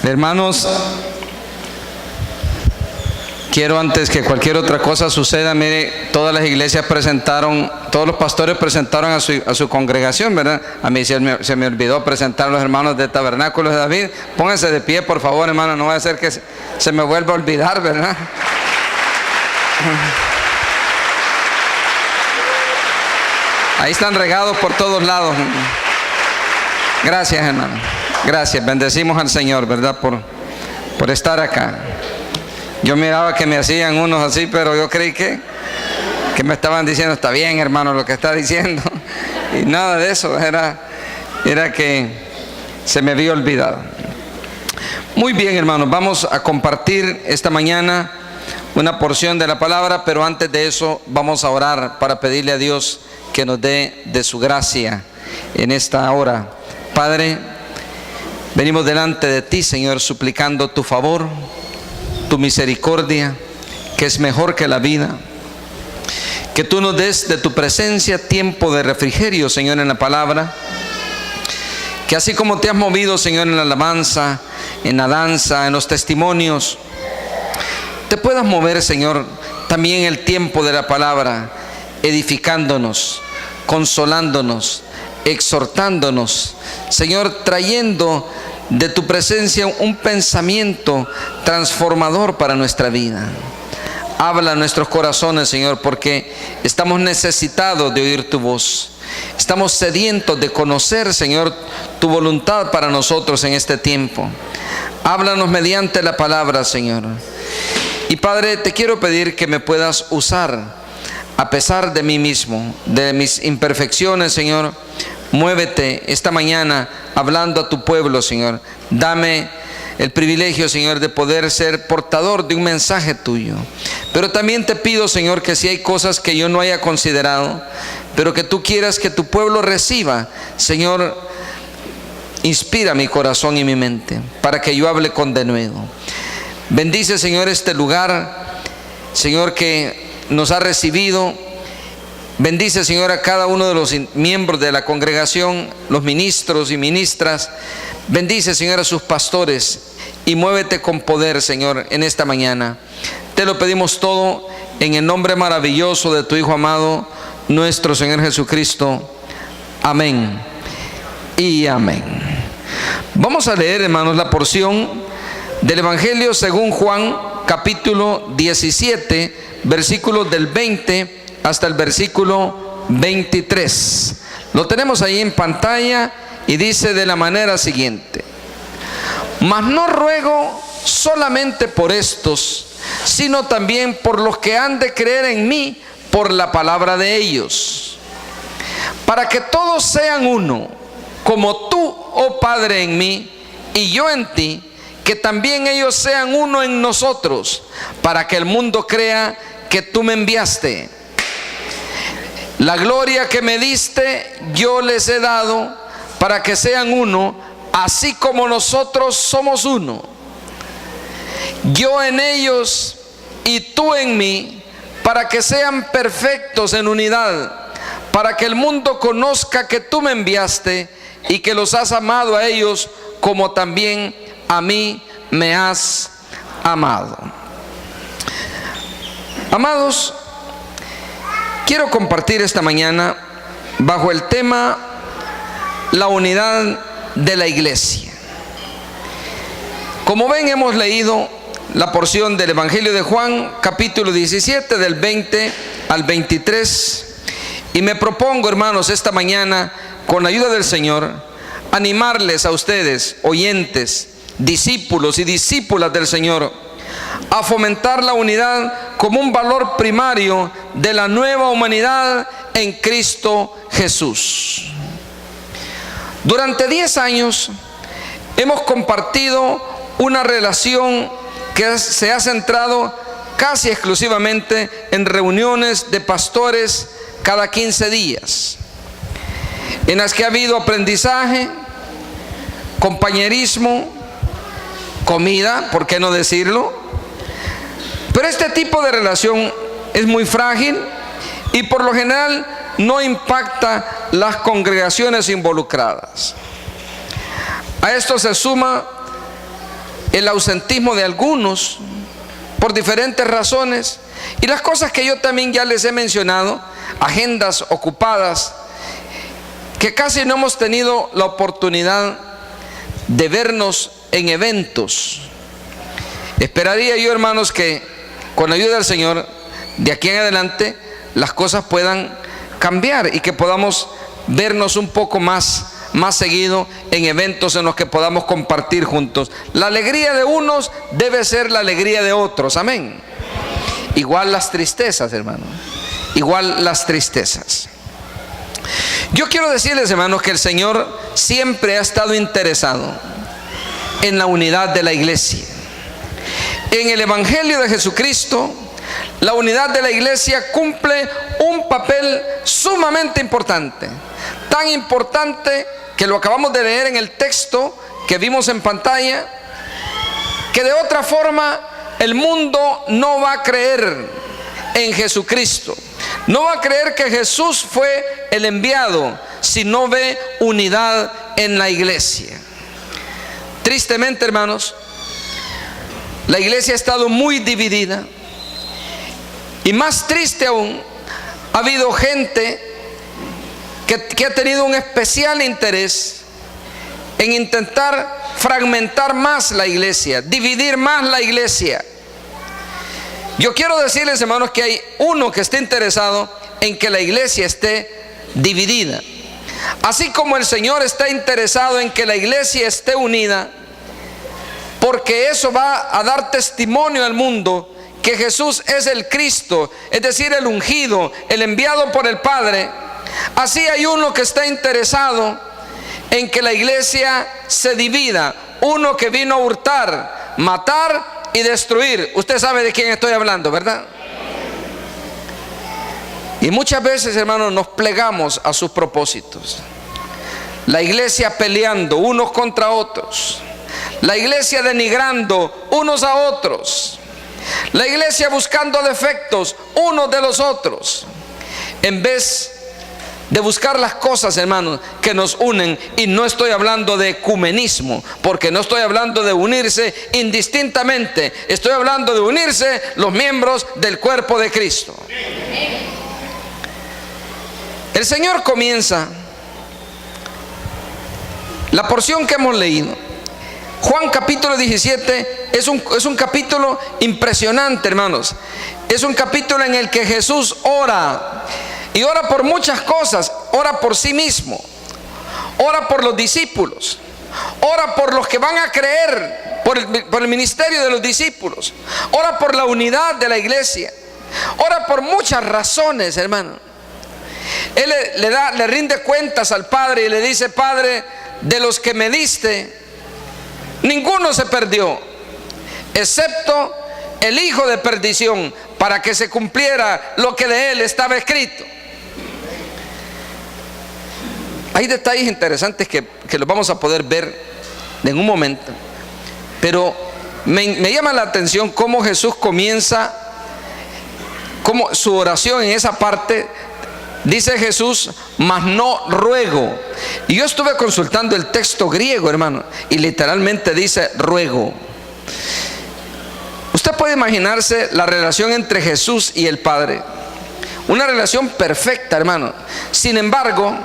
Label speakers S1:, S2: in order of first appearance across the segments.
S1: Hermanos, quiero antes que cualquier otra cosa suceda, mire, todas las iglesias presentaron, todos los pastores presentaron a su congregación, ¿verdad? A mí se me olvidó presentar a los hermanos de Tabernáculos de David. Pónganse de pie, por favor, hermano, no va a ser que se me vuelva a olvidar, ¿verdad? Ahí están regados por todos lados. Gracias, hermano. Gracias. Bendecimos al Señor, ¿verdad? Por estar acá. Yo miraba que me hacían unos así, pero yo creí que me estaban diciendo, está bien, hermano, lo que está diciendo. Y nada de eso. Era que se me había olvidado. Muy bien, hermanos. Vamos a compartir esta mañana una porción de la palabra, pero antes de eso vamos a orar para pedirle a Dios que nos dé de su gracia en esta hora. Padre, venimos delante de ti, Señor, suplicando tu favor, tu misericordia, que es mejor que la vida. Que tú nos des de tu presencia tiempo de refrigerio, Señor, en la palabra. Que así como te has movido, Señor, en la alabanza, en la danza, en los testimonios, te puedas mover, Señor, también en el tiempo de la palabra, edificándonos, consolándonos, exhortándonos, Señor, trayendo de tu presencia un pensamiento transformador para nuestra vida. Habla a nuestros corazones, Señor, porque estamos necesitados de oír tu voz. Estamos sedientos de conocer, Señor, tu voluntad para nosotros en este tiempo. Háblanos mediante la palabra, Señor. Y Padre, te quiero pedir que me puedas usar a pesar de mí mismo, de mis imperfecciones, Señor. Muévete esta mañana hablando a tu pueblo, Señor. Dame el privilegio, Señor, de poder ser portador de un mensaje tuyo. Pero también te pido, Señor, que si hay cosas que yo no haya considerado, pero que tú quieras que tu pueblo reciba, Señor, inspira mi corazón y mi mente para que yo hable con denuedo. Bendice, Señor, este lugar, Señor, que nos ha recibido. Bendice, Señor, a cada uno de los miembros de la congregación, los ministros y ministras. Bendice, Señor, a sus pastores y muévete con poder, Señor, en esta mañana. Te lo pedimos todo en el nombre maravilloso de tu Hijo amado, nuestro Señor Jesucristo. Amén y amén. Vamos a leer, hermanos, la porción del Evangelio según Juan, capítulo 17, versículos del 20 hasta el versículo 23. Lo tenemos ahí en pantalla y dice de la manera siguiente: mas no ruego solamente por estos, sino también por los que han de creer en mí por la palabra de ellos, para que todos sean uno, como tú, oh Padre, en mí y yo en ti, que también ellos sean uno en nosotros, para que el mundo crea que tú me enviaste. La gloria que me diste yo les he dado, para que sean uno, así como nosotros somos uno. Yo en ellos y tú en mí, para que sean perfectos en unidad, para que el mundo conozca que tú me enviaste y que los has amado a ellos como también a mí me has amado. Amados, quiero compartir esta mañana bajo el tema la unidad de la iglesia. Como ven, hemos leído la porción del Evangelio de Juan, capítulo 17, del 20 al 23. Y me propongo, hermanos, esta mañana, con la ayuda del Señor, animarles a ustedes, oyentes, discípulos y discípulas del Señor, a fomentar la unidad como un valor primario de la nueva humanidad en Cristo Jesús. Durante 10 años hemos compartido una relación que se ha centrado casi exclusivamente en reuniones de pastores cada 15 días, en las que ha habido aprendizaje, compañerismo, comida, ¿por qué no decirlo? Pero este tipo de relación es muy frágil y por lo general no impacta las congregaciones involucradas. A esto se suma el ausentismo de algunos por diferentes razones y las cosas que yo también ya les he mencionado, agendas ocupadas, que casi no hemos tenido la oportunidad de vernos en eventos. Esperaría yo, hermanos, que con la ayuda del Señor, de aquí en adelante, las cosas puedan cambiar y que podamos vernos un poco más seguido en eventos en los que podamos compartir juntos. La alegría de unos debe ser la alegría de otros, amén. Igual las tristezas, hermano, igual las tristezas. Yo quiero decirles, hermanos, que el Señor siempre ha estado interesado en la unidad de la iglesia. En el Evangelio de Jesucristo, la unidad de la iglesia cumple un papel sumamente importante, tan importante que lo acabamos de leer en el texto que vimos en pantalla, que de otra forma el mundo no va a creer en Jesucristo, no va a creer que Jesús fue el enviado si no ve unidad en la iglesia. Tristemente, hermanos, la iglesia ha estado muy dividida. Y más triste aún, ha habido gente que ha tenido un especial interés en intentar fragmentar más la iglesia, dividir más la iglesia. Yo quiero decirles, hermanos, que hay uno que está interesado en que la iglesia esté dividida. Así como el Señor está interesado en que la iglesia esté unida, porque eso va a dar testimonio al mundo que Jesús es el Cristo, es decir, el ungido, el enviado por el Padre. Así hay uno que está interesado en que la iglesia se divida, uno que vino a hurtar, matar y destruir. Usted sabe de quién estoy hablando, ¿verdad? Y muchas veces, hermanos, nos plegamos a sus propósitos. La iglesia peleando unos contra otros, la iglesia denigrando unos a otros, la iglesia buscando defectos unos de los otros, en vez de buscar las cosas, hermanos, que nos unen. Y no estoy hablando de ecumenismo, porque no estoy hablando de unirse indistintamente, estoy hablando de unirse los miembros del cuerpo de Cristo. El Señor comienza la porción que hemos leído. Juan capítulo 17 es un capítulo impresionante, hermanos. Es un capítulo en el que Jesús ora, y ora por muchas cosas. Ora por sí mismo, ora por los discípulos, ora por los que van a creer, por el ministerio de los discípulos, ora por la unidad de la iglesia, ora por muchas razones, hermano. Él le rinde cuentas al Padre y le dice: Padre, de los que me diste, ninguno se perdió, excepto el hijo de perdición, para que se cumpliera lo que de él estaba escrito. Hay detalles interesantes que los vamos a poder ver en un momento, pero me llama la atención cómo Jesús comienza, cómo su oración en esa parte. Dice Jesús: mas no ruego. Y yo estuve consultando el texto griego, hermano, y literalmente dice ruego. Usted puede imaginarse la relación entre Jesús y el Padre, una relación perfecta, hermano. Sin embargo,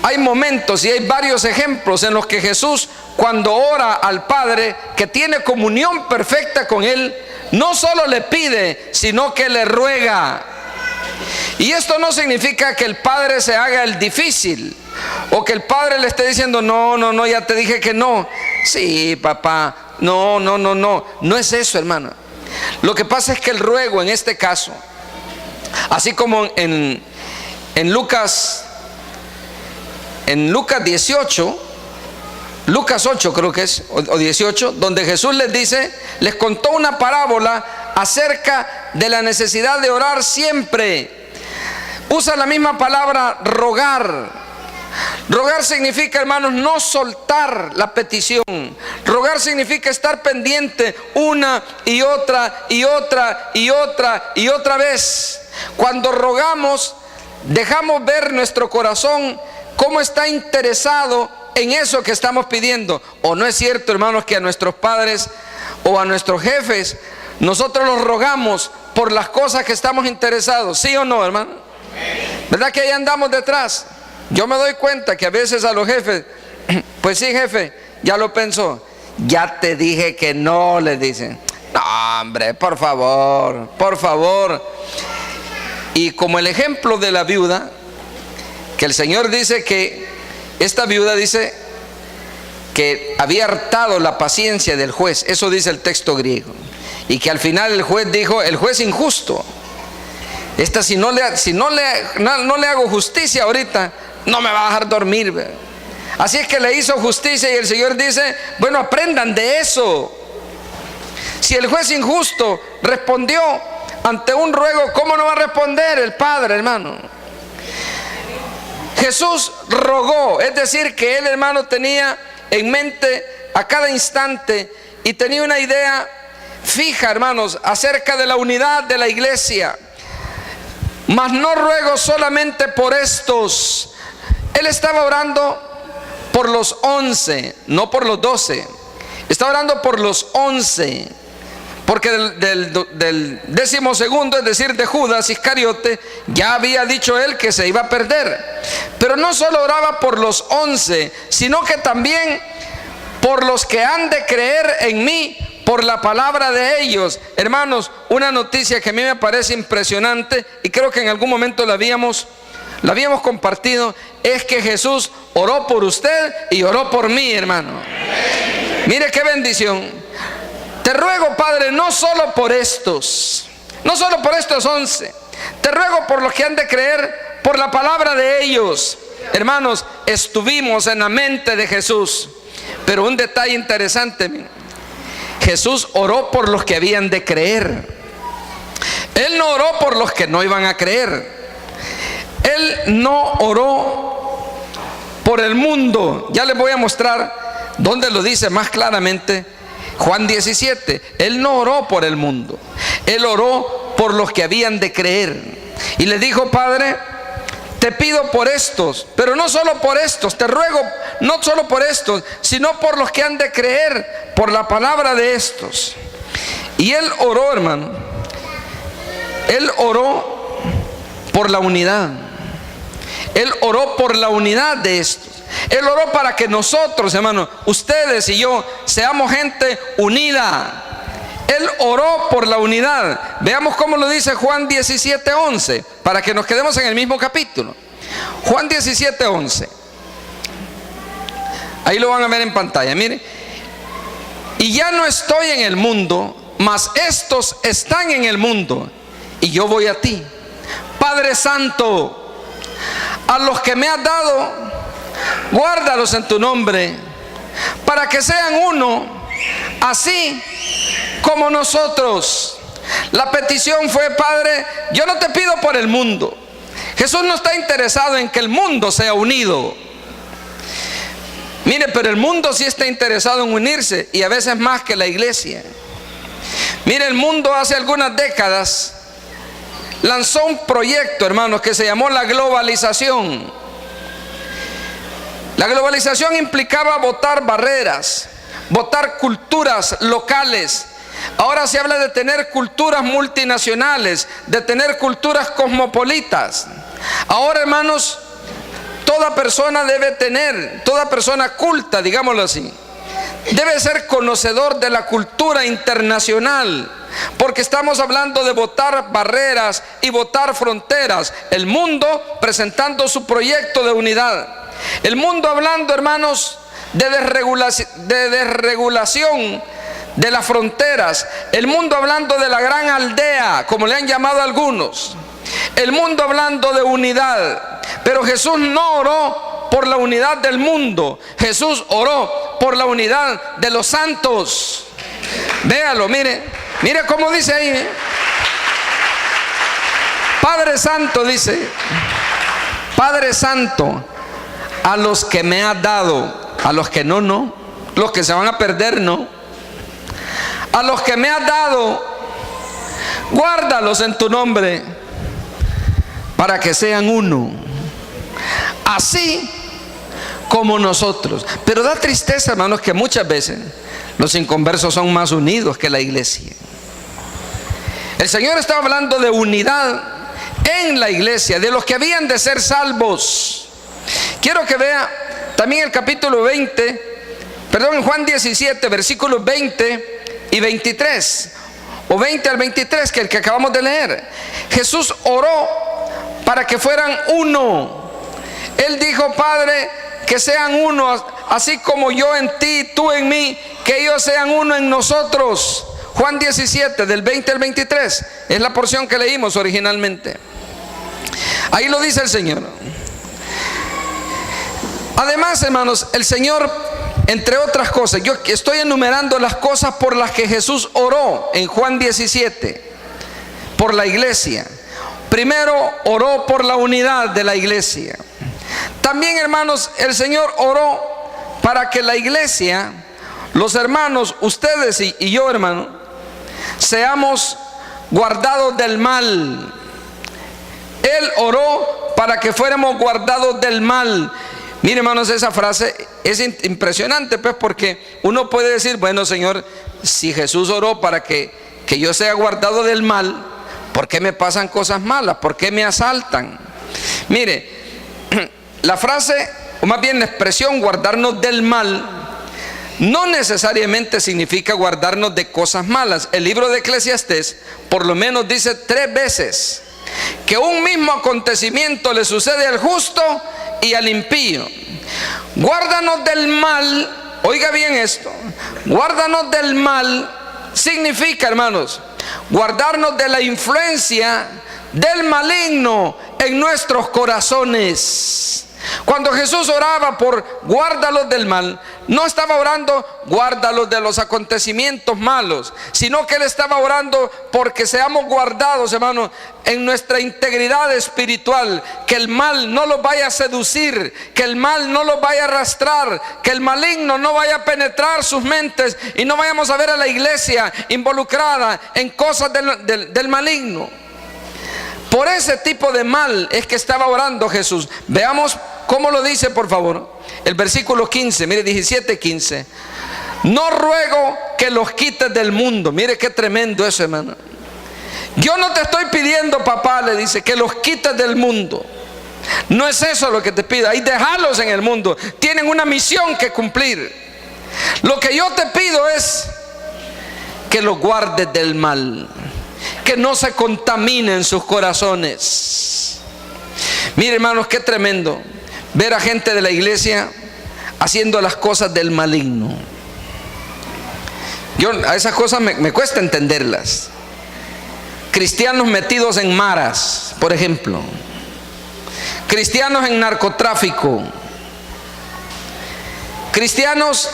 S1: hay momentos y hay varios ejemplos en los que Jesús, cuando ora al Padre, que tiene comunión perfecta con Él, no solo le pide, sino que le ruega. Y esto no significa que el Padre se haga el difícil, o que el Padre le esté diciendo: no, ya te dije que no. Sí, papá, no es eso, hermano. Lo que pasa es que el ruego en este caso, así como en Lucas 18, Lucas 8 creo que es, o 18, donde Jesús les contó una parábola acerca de la necesidad de orar siempre. Usa la misma palabra rogar. Rogar significa, hermanos, no soltar la petición. Rogar significa estar pendiente una y otra y otra y otra y otra vez. Cuando rogamos, dejamos ver nuestro corazón cómo está interesado en eso que estamos pidiendo. ¿O no es cierto, hermanos, que a nuestros padres o a nuestros jefes nosotros los rogamos por las cosas que estamos interesados? ¿Sí o no, hermano? ¿Verdad que ahí andamos detrás? Yo me doy cuenta que a veces a los jefes, pues sí, jefe, ya lo pensó. Ya te dije que no, les dicen. No, hombre, por favor, por favor. Y como el ejemplo de la viuda, que el Señor dice que esta viuda dice que había hartado la paciencia del juez, eso dice el texto griego, y que al final el juez dijo, el juez injusto, esta si no le hago justicia ahorita, no me va a dejar dormir, ¿verdad? Así es que le hizo justicia, y el Señor dice, bueno, aprendan de eso. Si el juez injusto respondió ante un ruego, ¿cómo no va a responder el Padre, hermano? Jesús rogó, es decir, que él, hermano, tenía en mente a cada instante y tenía una idea fija, hermanos, acerca de la unidad de la iglesia. Mas no ruego solamente por estos. Él estaba orando por los 11, no por los 12. Está orando por los 11. Porque del 12º, es decir, de Judas Iscariote, ya había dicho él que se iba a perder. Pero no solo oraba por los 11, sino que también por los que han de creer en mí por la palabra de ellos. Hermanos, una noticia que a mí me parece impresionante, y creo que en algún momento la habíamos compartido, es que Jesús oró por usted y oró por mí, hermano. Mire qué bendición. Te ruego, Padre, no solo por estos 11, te ruego por los que han de creer por la palabra de ellos. Hermanos, estuvimos en la mente de Jesús. Pero un detalle interesante, Jesús oró por los que habían de creer. Él no oró por los que no iban a creer. Él no oró por el mundo. Ya les voy a mostrar dónde lo dice más claramente. Juan 17, él no oró por el mundo, él oró por los que habían de creer. Y le dijo, Padre, te pido por estos, pero no solo por estos, te ruego no solo por estos, sino por los que han de creer por la palabra de estos. Y él oró, hermano, él oró por la unidad, él oró por la unidad de estos. Él oró para que nosotros, hermanos, ustedes y yo, seamos gente unida. Él oró por la unidad. Veamos cómo lo dice Juan 17:11, para que nos quedemos en el mismo capítulo. Juan 17:11. Ahí lo van a ver en pantalla, mire. Y ya no estoy en el mundo, mas estos están en el mundo, y yo voy a ti. Padre Santo, a los que me has dado, guárdalos en tu nombre, para que sean uno, así como nosotros. La petición fue, Padre, yo no te pido por el mundo. Jesús no está interesado en que el mundo sea unido. Mire, pero el mundo sí está interesado en unirse, y a veces más que la iglesia. Mire, el mundo hace algunas décadas lanzó un proyecto, hermanos, que se llamó la globalización. La globalización implicaba botar barreras, botar culturas locales. Ahora se habla de tener culturas multinacionales, de tener culturas cosmopolitas. Ahora, hermanos, toda persona debe tener, toda persona culta, digámoslo así, debe ser conocedor de la cultura internacional, porque estamos hablando de botar barreras y botar fronteras. El mundo presentando su proyecto de unidad. El mundo hablando, hermanos, de desregulación de las fronteras. El mundo hablando de la gran aldea, como le han llamado algunos. El mundo hablando de unidad. Pero Jesús no oró por la unidad del mundo. Jesús oró por la unidad de los santos. Véalo, mire cómo dice ahí, Padre Santo, dice, Padre Santo, a los que me has dado, a los que no, los que se van a perder, no. A los que me has dado, guárdalos en tu nombre, para que sean uno. Así como nosotros. Pero da tristeza, hermanos, que muchas veces los inconversos son más unidos que la iglesia. El Señor estaba hablando de unidad en la iglesia, de los que habían de ser salvos. Quiero que vea también el capítulo 20, perdón, Juan 17, versículos 20 y 23, o 20 al 23, que el que acabamos de leer. Jesús oró para que fueran uno. Él dijo: Padre, que sean uno, así como yo en ti, tú en mí, que ellos sean uno en nosotros. Juan 17, del 20 al 23, es la porción que leímos originalmente. Ahí lo dice el Señor. Además, hermanos, el Señor, entre otras cosas, yo estoy enumerando las cosas por las que Jesús oró en Juan 17, por la iglesia. Primero, oró por la unidad de la iglesia. También, hermanos, el Señor oró para que la iglesia, los hermanos, ustedes y yo, hermano, seamos guardados del mal. Él oró para que fuéramos guardados del mal. Mire, hermanos, esa frase es impresionante, pues, porque uno puede decir: bueno, Señor, si Jesús oró para que yo sea guardado del mal, ¿por qué me pasan cosas malas? ¿Por qué me asaltan? Mire, la frase, o más bien la expresión guardarnos del mal, no necesariamente significa guardarnos de cosas malas. El libro de Eclesiastés por lo menos dice 3 veces que un mismo acontecimiento le sucede al justo y al impío. Guárdanos del mal, oiga bien esto, guárdanos del mal significa, hermanos, guardarnos de la influencia del maligno en nuestros corazones. Cuando Jesús oraba por guárdalos del mal, no estaba orando guárdalos de los acontecimientos malos, sino que Él estaba orando porque seamos guardados, hermanos, en nuestra integridad espiritual, que el mal no los vaya a seducir, que el mal no los vaya a arrastrar, que el maligno no vaya a penetrar sus mentes y no vayamos a ver a la iglesia involucrada en cosas del maligno. Por ese tipo de mal es que estaba orando Jesús. Veamos cómo lo dice, por favor. El versículo 15, mire, 17:15. No ruego que los quites del mundo. Mire qué tremendo eso, hermano. Yo no te estoy pidiendo, papá, le dice, que los quites del mundo. No es eso lo que te pido. Ahí déjalos en el mundo. Tienen una misión que cumplir. Lo que yo te pido es que los guardes del mal, que no se contaminen sus corazones. Mire, hermanos, qué tremendo ver a gente de la iglesia haciendo las cosas del maligno. A esas cosas me cuesta entenderlas. Cristianos metidos en maras, por ejemplo. Cristianos en narcotráfico. Cristianos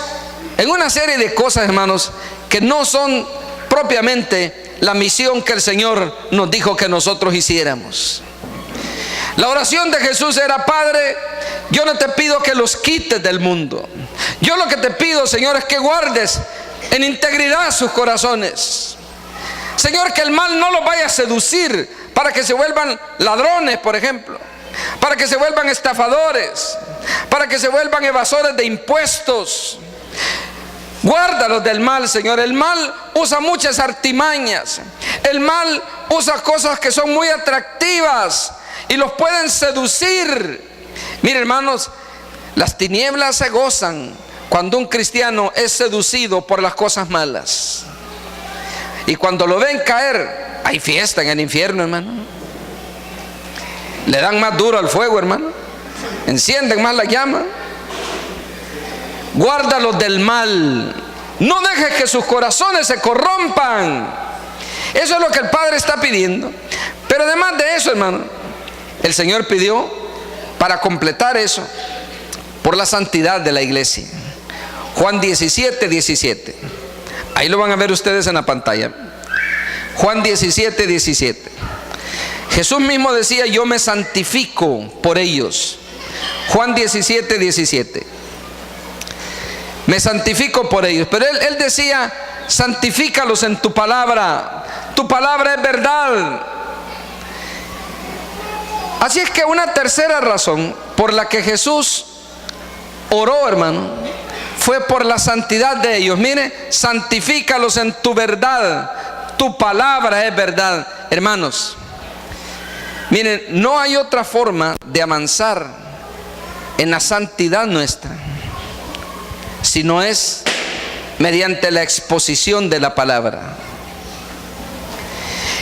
S1: en una serie de cosas, hermanos, que no son propiamente la misión que el Señor nos dijo que nosotros hiciéramos. La oración de Jesús era: Padre, yo no te pido que los quites del mundo. Yo lo que te pido, Señor, es que guardes en integridad sus corazones. Señor, que el mal no los vaya a seducir para que se vuelvan ladrones, por ejemplo, para que se vuelvan estafadores, para que se vuelvan evasores de impuestos. Guárdalos del mal, Señor. El mal usa muchas artimañas. El mal usa cosas que son muy atractivas y los pueden seducir. Mire, hermanos, las tinieblas se gozan cuando un cristiano es seducido por las cosas malas. Y cuando lo ven caer, hay fiesta en el infierno, hermano. Le dan más duro al fuego, hermano. Encienden más la llama. Guárdalos del mal. No dejes que sus corazones se corrompan. Eso es lo que el Padre está pidiendo. Pero además de eso, hermano, el Señor pidió, para completar eso, por la santidad de la iglesia. Juan 17:17. Ahí lo van a ver ustedes en la pantalla. Juan 17:17. Jesús mismo decía: yo me santifico por ellos. Juan 17:17. Me santifico por ellos. Pero él decía: santifícalos en tu palabra. Tu palabra es verdad. Así es que una tercera razón por la que Jesús oró, hermano, fue por la santidad de ellos. Mire, santifícalos en tu verdad, tu palabra es verdad. Hermanos, miren, no hay otra forma de avanzar en la santidad nuestra, si no es mediante la exposición de la palabra.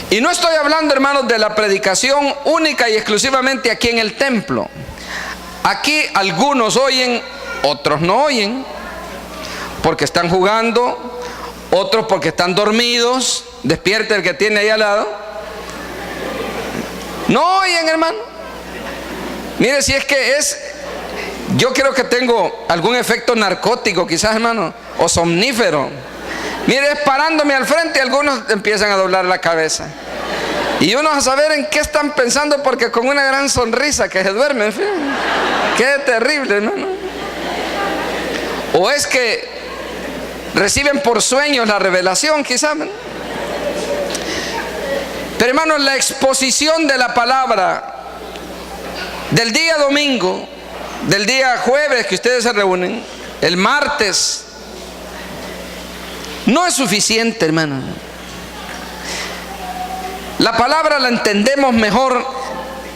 S1: Y no estoy hablando, hermanos, de la predicación única y exclusivamente aquí en el templo. Aquí algunos oyen, otros no oyen, porque están jugando, otros porque están dormidos. Despierte el que tiene ahí al lado. No oyen, hermano. Mire, si es que yo creo que tengo algún efecto narcótico quizás, hermano, o somnífero. Mire, es parándome al frente y algunos empiezan a doblar la cabeza. Y uno a saber en qué están pensando, porque con una gran sonrisa que se duermen. Qué terrible, hermano. O es que reciben por sueños la revelación quizás, ¿no? Pero hermanos, la exposición de la palabra del día domingo, del día jueves que ustedes se reúnen, el martes, no es suficiente, hermano. La palabra la entendemos mejor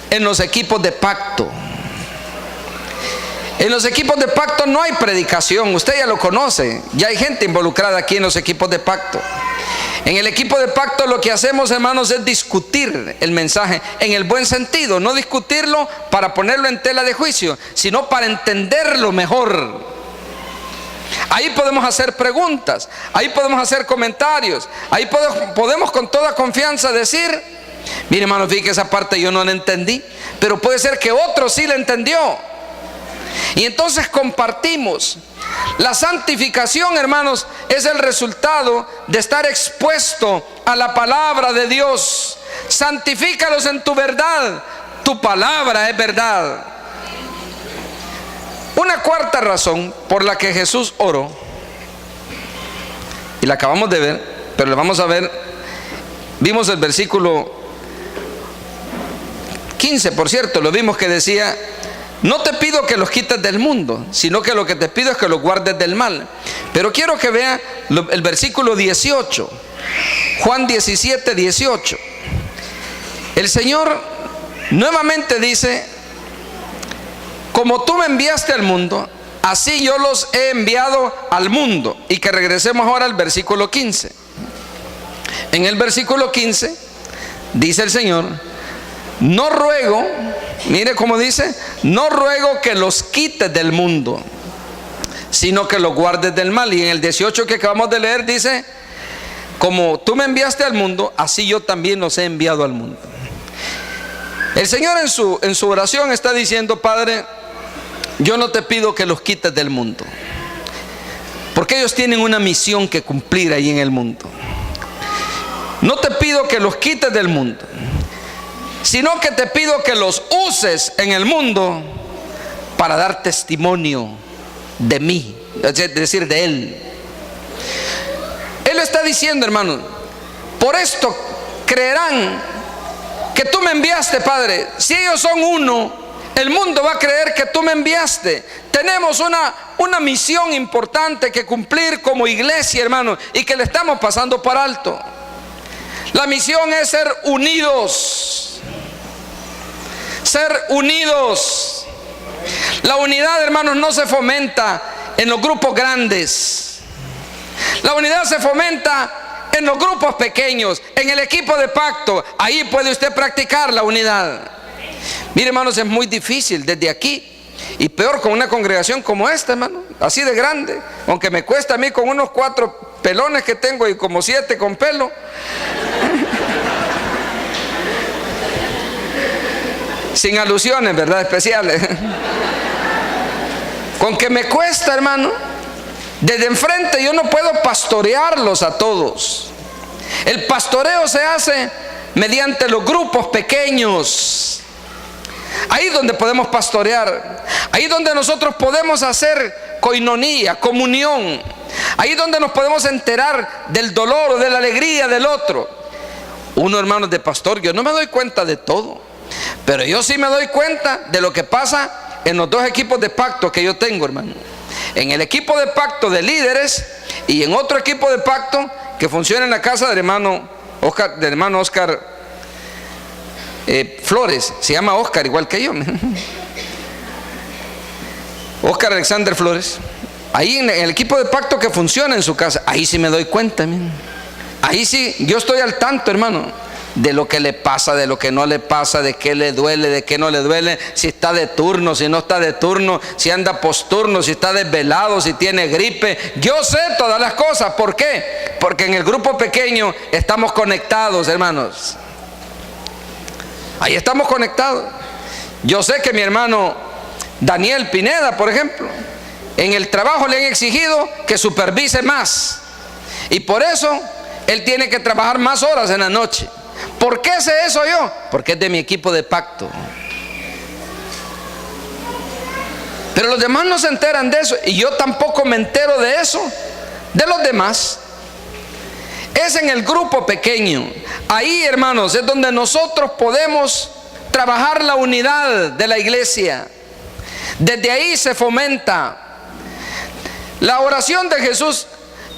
S1: en los equipos de pacto. En los equipos de pacto no hay predicación, usted ya lo conoce, ya hay gente involucrada aquí en los equipos de pacto. En el equipo de pacto lo que hacemos, hermanos, es discutir el mensaje en el buen sentido, no discutirlo para ponerlo en tela de juicio, sino para entenderlo mejor. Ahí podemos hacer preguntas, ahí podemos hacer comentarios, ahí podemos con toda confianza decir: mire, hermano, fíjate que esa parte yo no la entendí, pero puede ser que otro sí la entendió. Y entonces compartimos. La santificación, hermanos, es el resultado de estar expuesto a la palabra de Dios. Santifícalos en tu verdad, tu palabra es verdad. Una cuarta razón por la que Jesús oró, y la acabamos de ver, pero la vamos a ver. Vimos el versículo 15, por cierto, lo vimos, que decía: no te pido que los quites del mundo, sino que lo que te pido es que los guardes del mal. Pero quiero que vea el versículo 18, Juan 17, 18. El Señor nuevamente dice: como tú me enviaste al mundo, así yo los he enviado al mundo. Y que regresemos ahora al versículo 15. En el versículo 15 dice el Señor: no ruego, mire cómo dice, no ruego que los quites del mundo, sino que los guardes del mal. Y en el 18 que acabamos de leer dice: como tú me enviaste al mundo, así yo también los he enviado al mundo. El Señor en su oración está diciendo: Padre, yo no te pido que los quites del mundo, porque ellos tienen una misión que cumplir ahí en el mundo. No te pido que los quites del mundo, sino que te pido que los uses en el mundo para dar testimonio de mí, es decir, de Él. Él está diciendo, hermano: por esto creerán que tú me enviaste, Padre. Si ellos son uno, el mundo va a creer que tú me enviaste. Tenemos una misión importante que cumplir como iglesia, hermano, y que le estamos pasando por alto. La misión es ser unidos. Ser unidos. La unidad, hermanos, no se fomenta en los grupos grandes. La unidad se fomenta en los grupos pequeños, en el equipo de pacto. Ahí puede usted practicar la unidad. Mire, hermanos, es muy difícil desde aquí, y peor con una congregación como esta, hermano, así de grande. Aunque me cuesta a mí con unos 4 pelones que tengo y como 7 con pelo. Sin alusiones, ¿verdad? Especiales. Con que me cuesta, hermano, desde enfrente yo no puedo pastorearlos a todos. El pastoreo se hace mediante los grupos pequeños. Ahí es donde podemos pastorear. Ahí es donde nosotros podemos hacer coinonía, comunión. Ahí es donde nos podemos enterar del dolor o de la alegría del otro. Uno, hermanos, de pastor, yo no me doy cuenta de todo, pero yo sí me doy cuenta de lo que pasa en los dos equipos de pacto que yo tengo, hermano. En el equipo de pacto de líderes y en otro equipo de pacto que funciona en la casa del hermano Oscar Flores. Se llama Oscar igual que yo. Oscar Alexander Flores. Ahí en el equipo de pacto que funciona en su casa, ahí sí me doy cuenta. Ahí sí, yo estoy al tanto, hermano, de lo que le pasa, de lo que no le pasa, de qué le duele, de qué no le duele, si está de turno, si no está de turno, si anda posturno, si está desvelado, si tiene gripe. Yo sé todas las cosas. ¿Por qué? Porque en el grupo pequeño estamos conectados, hermanos. Ahí estamos conectados. Yo sé que mi hermano Daniel Pineda, por ejemplo, en el trabajo le han exigido que supervise más, y por eso él tiene que trabajar más horas en la noche. ¿Por qué sé eso yo? Porque es de mi equipo de pacto. Pero los demás no se enteran de eso, y yo tampoco me entero de eso de los demás. Es en el grupo pequeño. Ahí, hermanos, es donde nosotros podemos trabajar la unidad de la iglesia. Desde ahí se fomenta. La oración de Jesús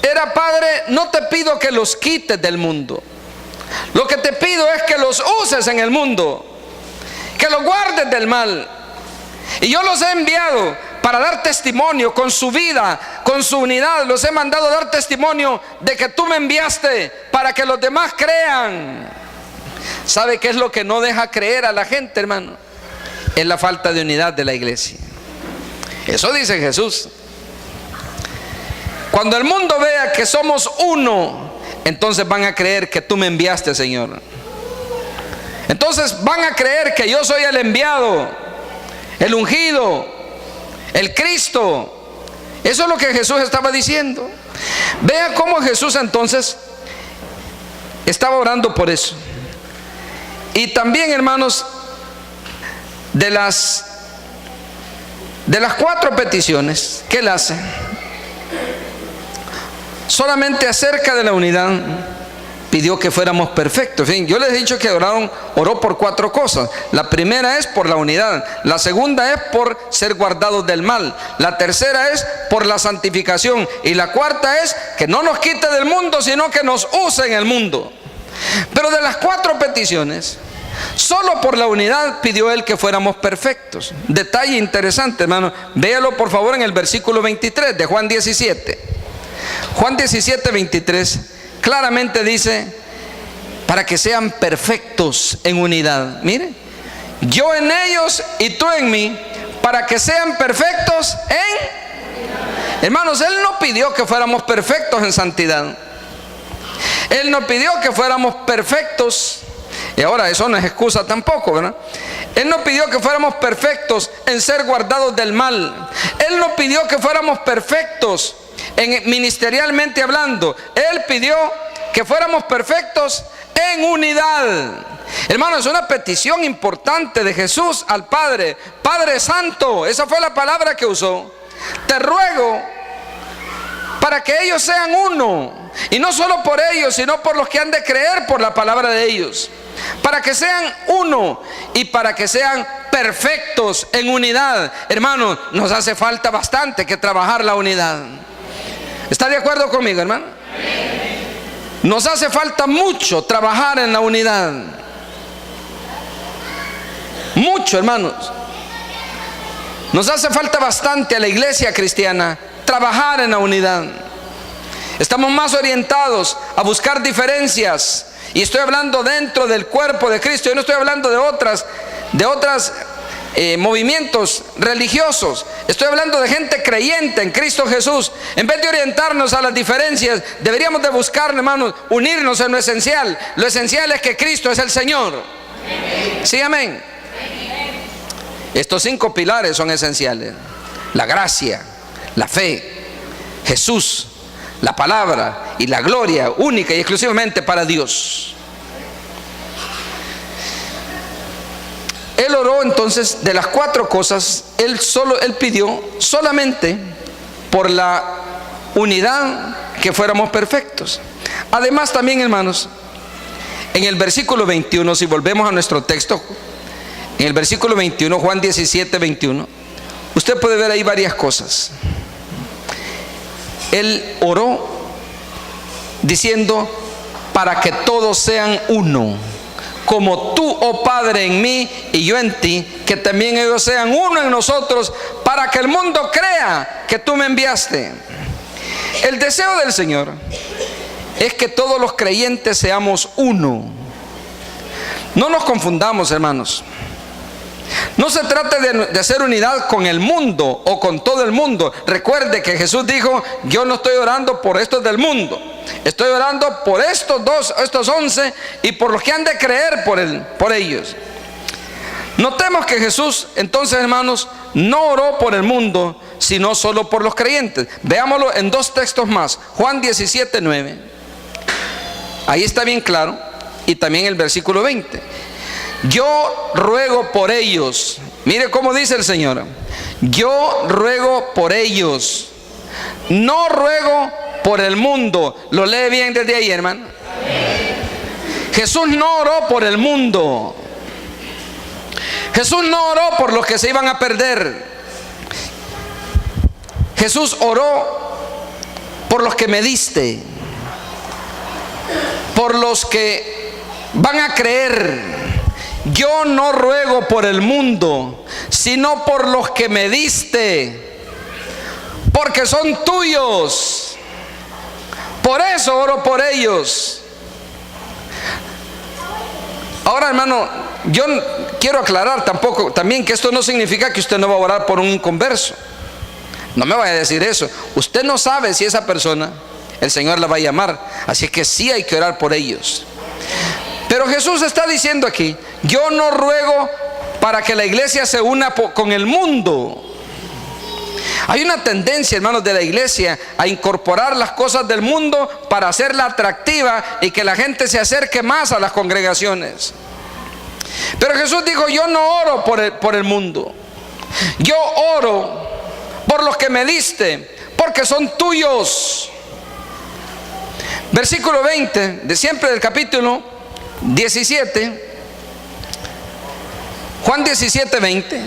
S1: era: Padre, no te pido que los quites del mundo. Lo que te pido es que los uses en el mundo, que los guardes del mal. Y yo los he enviado para dar testimonio con su vida, con su unidad. Los he mandado a dar testimonio de que tú me enviaste para que los demás crean. ¿Sabe qué es lo que no deja creer a la gente, hermano? Es la falta de unidad de la iglesia. Eso dice Jesús. Cuando el mundo vea que somos uno, entonces van a creer que tú me enviaste, Señor. Entonces van a creer que yo soy el enviado, el ungido, el Cristo. Eso es lo que Jesús estaba diciendo. Vea cómo Jesús entonces estaba orando por eso. Y también, hermanos, de las 4 peticiones que él hace, solamente acerca de la unidad pidió que fuéramos perfectos. Yo les he dicho que oró por 4 cosas. La primera es por la unidad, la segunda es por ser guardados del mal, la tercera es por la santificación, y la cuarta es que no nos quite del mundo, sino que nos use en el mundo. Pero de las 4 peticiones, solo por la unidad pidió él que fuéramos perfectos. Detalle interesante, hermano. Véalo por favor en el versículo 23 de Juan 17. Juan 17, 23 claramente dice: para que sean perfectos en unidad. Mire, yo en ellos y tú en mí, para que sean perfectos en... Hermanos, él no pidió que fuéramos perfectos en santidad. Él no pidió que fuéramos perfectos, y ahora eso no es excusa tampoco, ¿verdad? Él no pidió que fuéramos perfectos en ser guardados del mal. Él no pidió que fuéramos perfectos ministerialmente hablando. Él pidió que fuéramos perfectos en unidad. Hermano, es una petición importante de Jesús al Padre. Padre Santo, esa fue la palabra que usó. Te ruego para que ellos sean uno, y no solo por ellos, sino por los que han de creer por la palabra de ellos, para que sean uno y para que sean perfectos en unidad. Hermano, nos hace falta bastante que trabajar la unidad. ¿Está de acuerdo conmigo, hermano? Nos hace falta mucho trabajar en la unidad. Mucho, hermanos. Nos hace falta bastante a la iglesia cristiana trabajar en la unidad. Estamos más orientados a buscar diferencias. Y estoy hablando dentro del cuerpo de Cristo. Yo no estoy hablando de otras movimientos religiosos. Estoy hablando de gente creyente en Cristo Jesús. En vez de orientarnos a las diferencias, deberíamos de buscar, hermanos, unirnos en lo esencial. Lo esencial es que Cristo es el Señor. Amén. Sí, amén. Estos 5 pilares son esenciales: la gracia, la fe, Jesús, la palabra y la gloria única y exclusivamente para Dios. Él oró entonces de las 4 cosas. Él pidió solamente por la unidad que fuéramos perfectos. Además también, hermanos, en el versículo 21, si volvemos a nuestro texto, en el versículo 21, Juan 17, 21, usted puede ver ahí varias cosas. Él oró diciendo: para que todos sean uno, como tú, oh Padre, en mí y yo en ti, que también ellos sean uno en nosotros, para que el mundo crea que tú me enviaste. El deseo del Señor es que todos los creyentes seamos uno. No nos confundamos, hermanos. No se trata de hacer unidad con el mundo o con todo el mundo. Recuerde que Jesús dijo: yo no estoy orando por estos del mundo, estoy orando por estos 11 y por los que han de creer por ellos. Notemos que Jesús, entonces, hermanos, no oró por el mundo, sino solo por los creyentes. Veámoslo en dos textos más. Juan 17:9. Ahí está bien claro. Y también el versículo 20. Yo ruego por ellos. Mire cómo dice el Señor: yo ruego por ellos, no ruego por el mundo. Lo lee bien desde ahí, hermano. Jesús no oró por el mundo. Jesús no oró por los que se iban a perder. Jesús oró por los que me diste, por los que van a creer. Yo no ruego por el mundo, sino por los que me diste, porque son tuyos. Por eso oro por ellos. Ahora, hermano, yo quiero aclarar también que esto no significa que usted no va a orar por un inconverso. No me vaya a decir eso. Usted no sabe si esa persona, el Señor la va a llamar. Así que sí hay que orar por ellos. Pero Jesús está diciendo aquí: yo no ruego para que la iglesia se una con el mundo. Hay una tendencia, hermanos, de la iglesia a incorporar las cosas del mundo para hacerla atractiva y que la gente se acerque más a las congregaciones. Pero Jesús dijo: yo no oro por el mundo, yo oro por los que me diste, porque son tuyos. Versículo 20 de siempre del capítulo 17, Juan 17:20.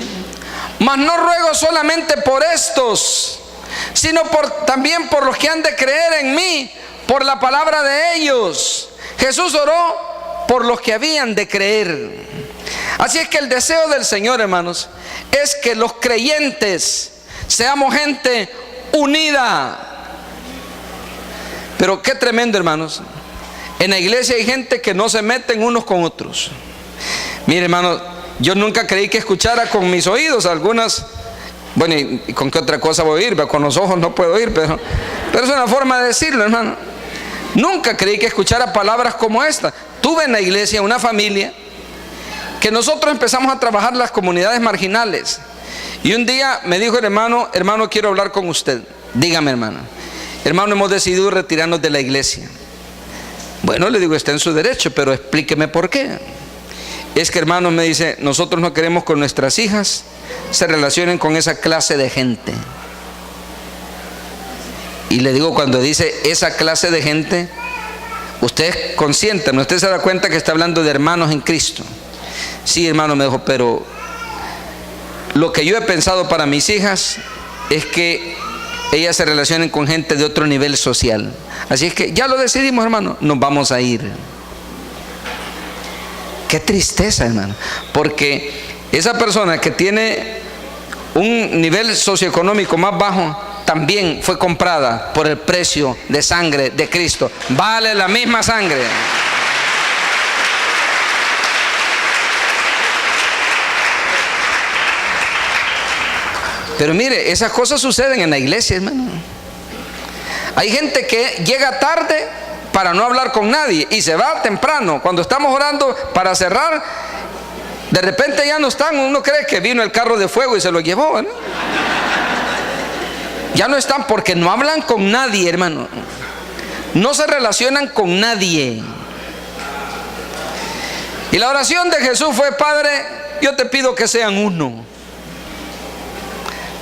S1: Mas no ruego solamente por estos, sino también por los que han de creer en mí por la palabra de ellos. Jesús oró por los que habían de creer. Así es que el deseo del Señor, hermanos, es que los creyentes seamos gente unida. Pero qué tremendo, hermanos. En la iglesia hay gente que no se meten unos con otros. Mire, hermano, yo nunca creí que escuchara con mis oídos algunas. Bueno, ¿y con qué otra cosa voy a oír? Con los ojos no puedo oír, pero es una forma de decirlo, hermano. Nunca creí que escuchara palabras como esta. Tuve en la iglesia una familia que nosotros empezamos a trabajar las comunidades marginales. Y un día me dijo el hermano: quiero hablar con usted. Dígame, hermano. Hermano, hemos decidido retirarnos de la iglesia. Bueno, le digo, está en su derecho, pero explíqueme por qué. Es que, hermano, me dice, nosotros no queremos que nuestras hijas se relacionen con esa clase de gente. Y le digo, cuando dice esa clase de gente, usted es consciente, ¿no? Usted se da cuenta que está hablando de hermanos en Cristo. Sí, hermano, me dijo, pero lo que yo he pensado para mis hijas es que ellas se relacionen con gente de otro nivel social. Así es que ya lo decidimos, hermano, nos vamos a ir. Qué tristeza, hermano, porque esa persona que tiene un nivel socioeconómico más bajo también fue comprada por el precio de sangre de Cristo. Vale la misma sangre. Pero mire, esas cosas suceden en la iglesia, hermano. Hay gente que llega tarde para no hablar con nadie y se va temprano. Cuando estamos orando para cerrar, de repente ya no están. Uno cree que vino el carro de fuego y se lo llevó, ¿no? Ya no están porque no hablan con nadie, hermano. No se relacionan con nadie. Y la oración de Jesús fue: Padre, yo te pido que sean uno.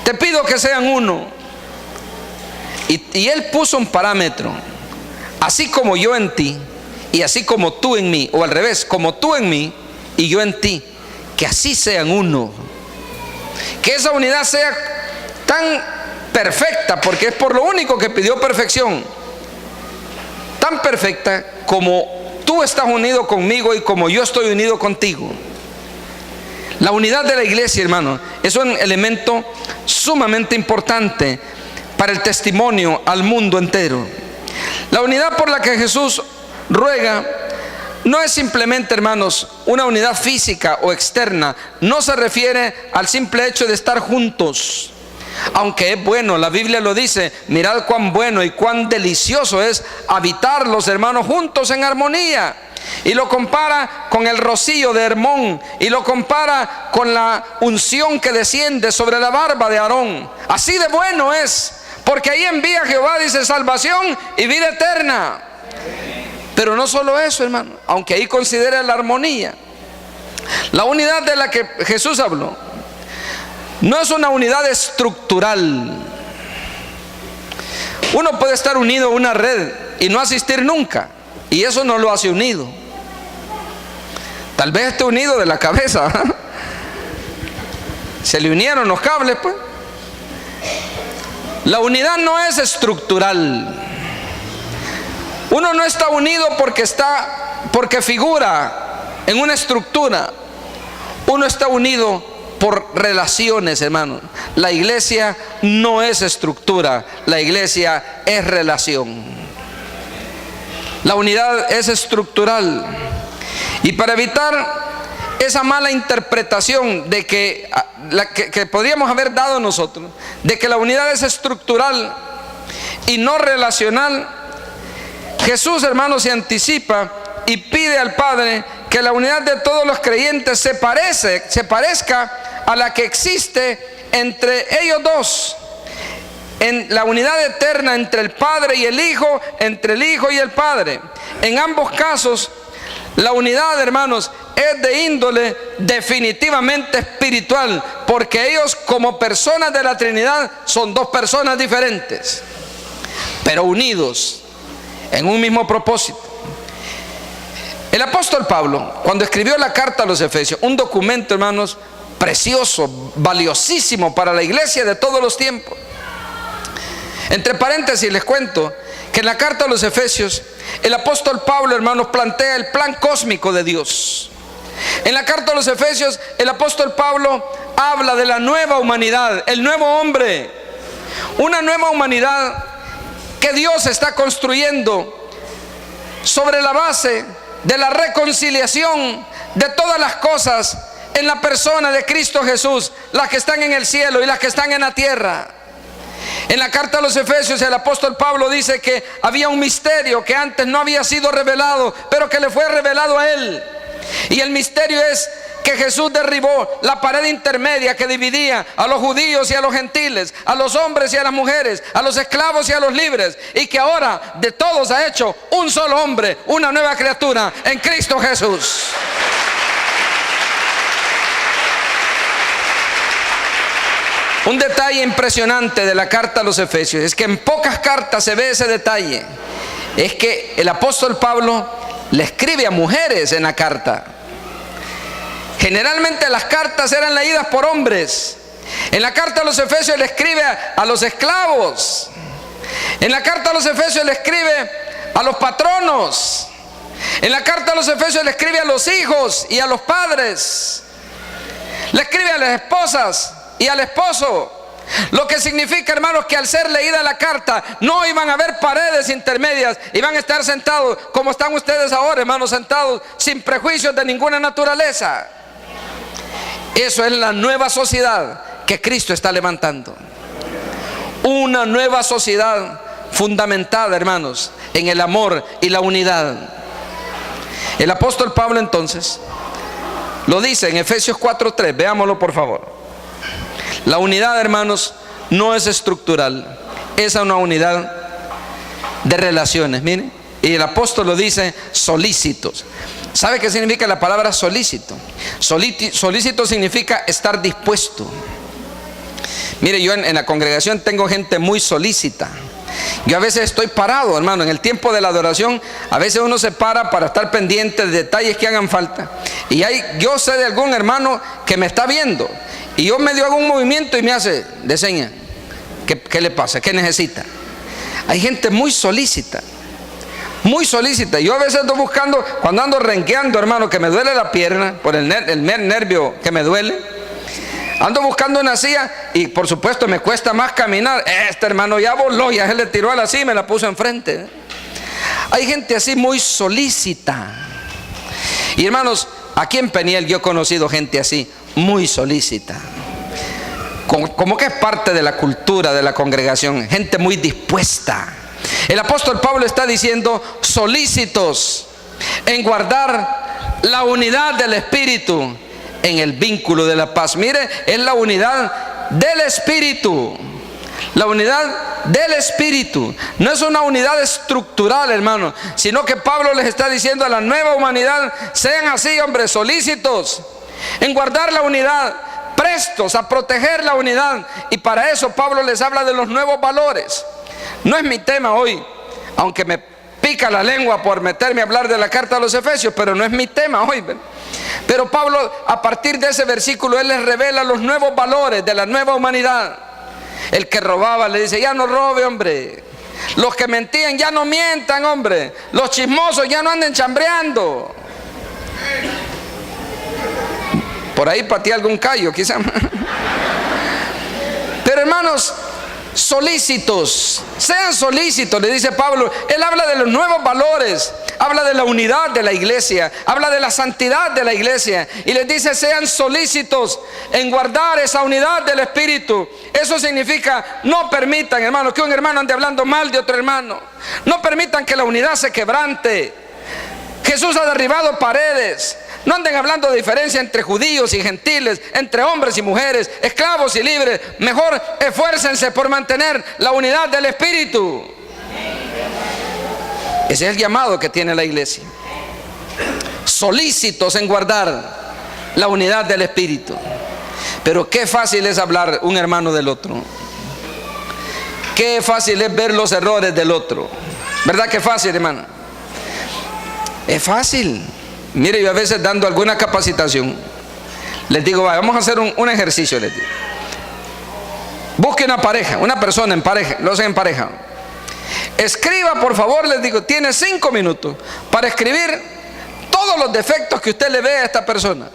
S1: Te pido que sean uno. Y Él puso un parámetro. Así como yo en ti y así como tú en mí, o al revés, como tú en mí y yo en ti, que así sean uno. Que esa unidad sea tan perfecta, porque es por lo único que pidió perfección, tan perfecta como tú estás unido conmigo y como yo estoy unido contigo. La unidad de la iglesia, hermano, es un elemento sumamente importante para el testimonio al mundo entero. La unidad por la que Jesús ruega no es simplemente, hermanos, una unidad física o externa. No se refiere al simple hecho de estar juntos, aunque es bueno. La Biblia lo dice: mirad cuán bueno y cuán delicioso es habitar los hermanos juntos en armonía. Y lo compara con el rocío de Hermón, y lo compara con la unción que desciende sobre la barba de Aarón. Así de bueno es, porque ahí envía Jehová, dice, salvación y vida eterna. Pero no solo eso, hermano, aunque ahí considera la armonía. La unidad de la que Jesús habló no es una unidad estructural. Uno puede estar unido a una red y no asistir nunca, y eso no lo hace unido. Tal vez esté unido de la cabeza, ¿eh? Se le unieron los cables, pues. La unidad no es estructural. Uno no está unido porque figura en una estructura. Uno está unido por relaciones, hermano. La iglesia no es estructura, la iglesia es relación. La unidad es estructural. Y para evitar esa mala interpretación de que podríamos haber dado nosotros, de que la unidad es estructural y no relacional, Jesús, hermanos, se anticipa y pide al Padre que la unidad de todos los creyentes se parezca a la que existe entre ellos dos, en la unidad eterna entre el Padre y el Hijo, entre el Hijo y el Padre. En ambos casos, la unidad, hermanos, es de índole definitivamente espiritual, porque ellos, como personas de la Trinidad, son dos personas diferentes, pero unidos en un mismo propósito. El apóstol Pablo, cuando escribió la carta a los Efesios, un documento, hermanos, precioso, valiosísimo para la iglesia de todos los tiempos. Entre paréntesis les cuento que en la carta a los Efesios, el apóstol Pablo, hermanos, plantea el plan cósmico de Dios. En la carta a los Efesios, el apóstol Pablo habla de la nueva humanidad, el nuevo hombre, una nueva humanidad que Dios está construyendo sobre la base de la reconciliación de todas las cosas en la persona de Cristo Jesús, las que están en el cielo y las que están en la tierra. En la carta a los Efesios, el apóstol Pablo dice que había un misterio que antes no había sido revelado, pero que le fue revelado a él. Y el misterio es que Jesús derribó la pared intermedia que dividía a los judíos y a los gentiles, a los hombres y a las mujeres, a los esclavos y a los libres, y que ahora de todos ha hecho un solo hombre, una nueva criatura en Cristo Jesús. Un detalle impresionante de la carta a los Efesios es que en pocas cartas se ve ese detalle. Es que el apóstol Pablo le escribe a mujeres en la carta. Generalmente las cartas eran leídas por hombres. En la carta a los Efesios le escribe a los esclavos. En la carta a los Efesios le escribe a los patronos. En la carta a los Efesios le escribe a los hijos y a los padres. Le escribe a las esposas y al esposo. Lo que significa, hermanos, que al ser leída la carta no iban a haber paredes intermedias, iban a estar sentados como están ustedes ahora, hermanos, sentados sin prejuicios de ninguna naturaleza. Eso es la nueva sociedad que Cristo está levantando. Una nueva sociedad fundamentada, hermanos, en el amor y la unidad. El apóstol Pablo entonces lo dice en Efesios 4:3, veámoslo por favor. La unidad, hermanos, no es estructural, es una unidad de relaciones. Miren, y el apóstol lo dice: solícitos. ¿Sabe qué significa la palabra solícito? Solícito significa estar dispuesto. Mire, yo en la congregación tengo gente muy solícita. Yo a veces estoy parado, hermano, en el tiempo de la adoración. A veces uno se para estar pendiente de detalles que hagan falta. Y yo sé de algún hermano que me está viendo, y yo medio hago un movimiento y me hace de seña. ¿Qué le pasa? ¿Qué necesita? Hay gente muy solícita. Muy solícita. Yo a veces ando buscando, cuando ando renqueando, hermano, que me duele la pierna, por el nervio que me duele, ando buscando una silla y por supuesto me cuesta más caminar. Este hermano ya voló, ya se le tiró a la silla y me la puso enfrente. Hay gente así muy solícita. Y hermanos, aquí en Peniel yo he conocido gente así, muy solícita. Como que es parte de la cultura de la congregación, gente muy dispuesta. El apóstol Pablo está diciendo: solícitos en guardar la unidad del Espíritu en el vínculo de la paz. Mire, es la unidad del Espíritu. La unidad del Espíritu. No es una unidad estructural, hermano, sino que Pablo les está diciendo a la nueva humanidad: sean así, hombres, solícitos en guardar la unidad, prestos a proteger la unidad. Y para eso Pablo les habla de los nuevos valores. No es mi tema hoy, aunque me pica la lengua por meterme a hablar de la carta a los Efesios, pero no es mi tema hoy. Pero Pablo, a partir de ese versículo, él les revela los nuevos valores de la nueva humanidad. El que robaba le dice: ya no robe, hombre. Los que mentían, ya no mientan, hombre. Los chismosos, ya no anden chambreando. Por ahí pateé algún callo, quizá. Pero hermanos, solícitos, sean solícitos, le dice Pablo. Él habla de los nuevos valores, habla de la unidad de la iglesia, habla de la santidad de la iglesia, y les dice: sean solícitos en guardar esa unidad del Espíritu. Eso significa: no permitan, hermano, que un hermano ande hablando mal de otro hermano. No permitan que la unidad se quebrante. Jesús ha derribado paredes. No anden hablando de diferencia entre judíos y gentiles, entre hombres y mujeres, esclavos y libres. Mejor esfuércense por mantener la unidad del Espíritu. Ese es el llamado que tiene la iglesia. Solícitos en guardar la unidad del Espíritu. Pero qué fácil es hablar un hermano del otro. Qué fácil es ver los errores del otro. ¿Verdad que fácil, hermano? Es fácil. Mire, yo a veces dando alguna capacitación, les digo: vamos a hacer un ejercicio, les digo. Busque una pareja, una persona en pareja, lo hacen en pareja. Escriba, por favor, les digo, tiene 5 minutos para escribir todos los defectos que usted le ve a esta persona.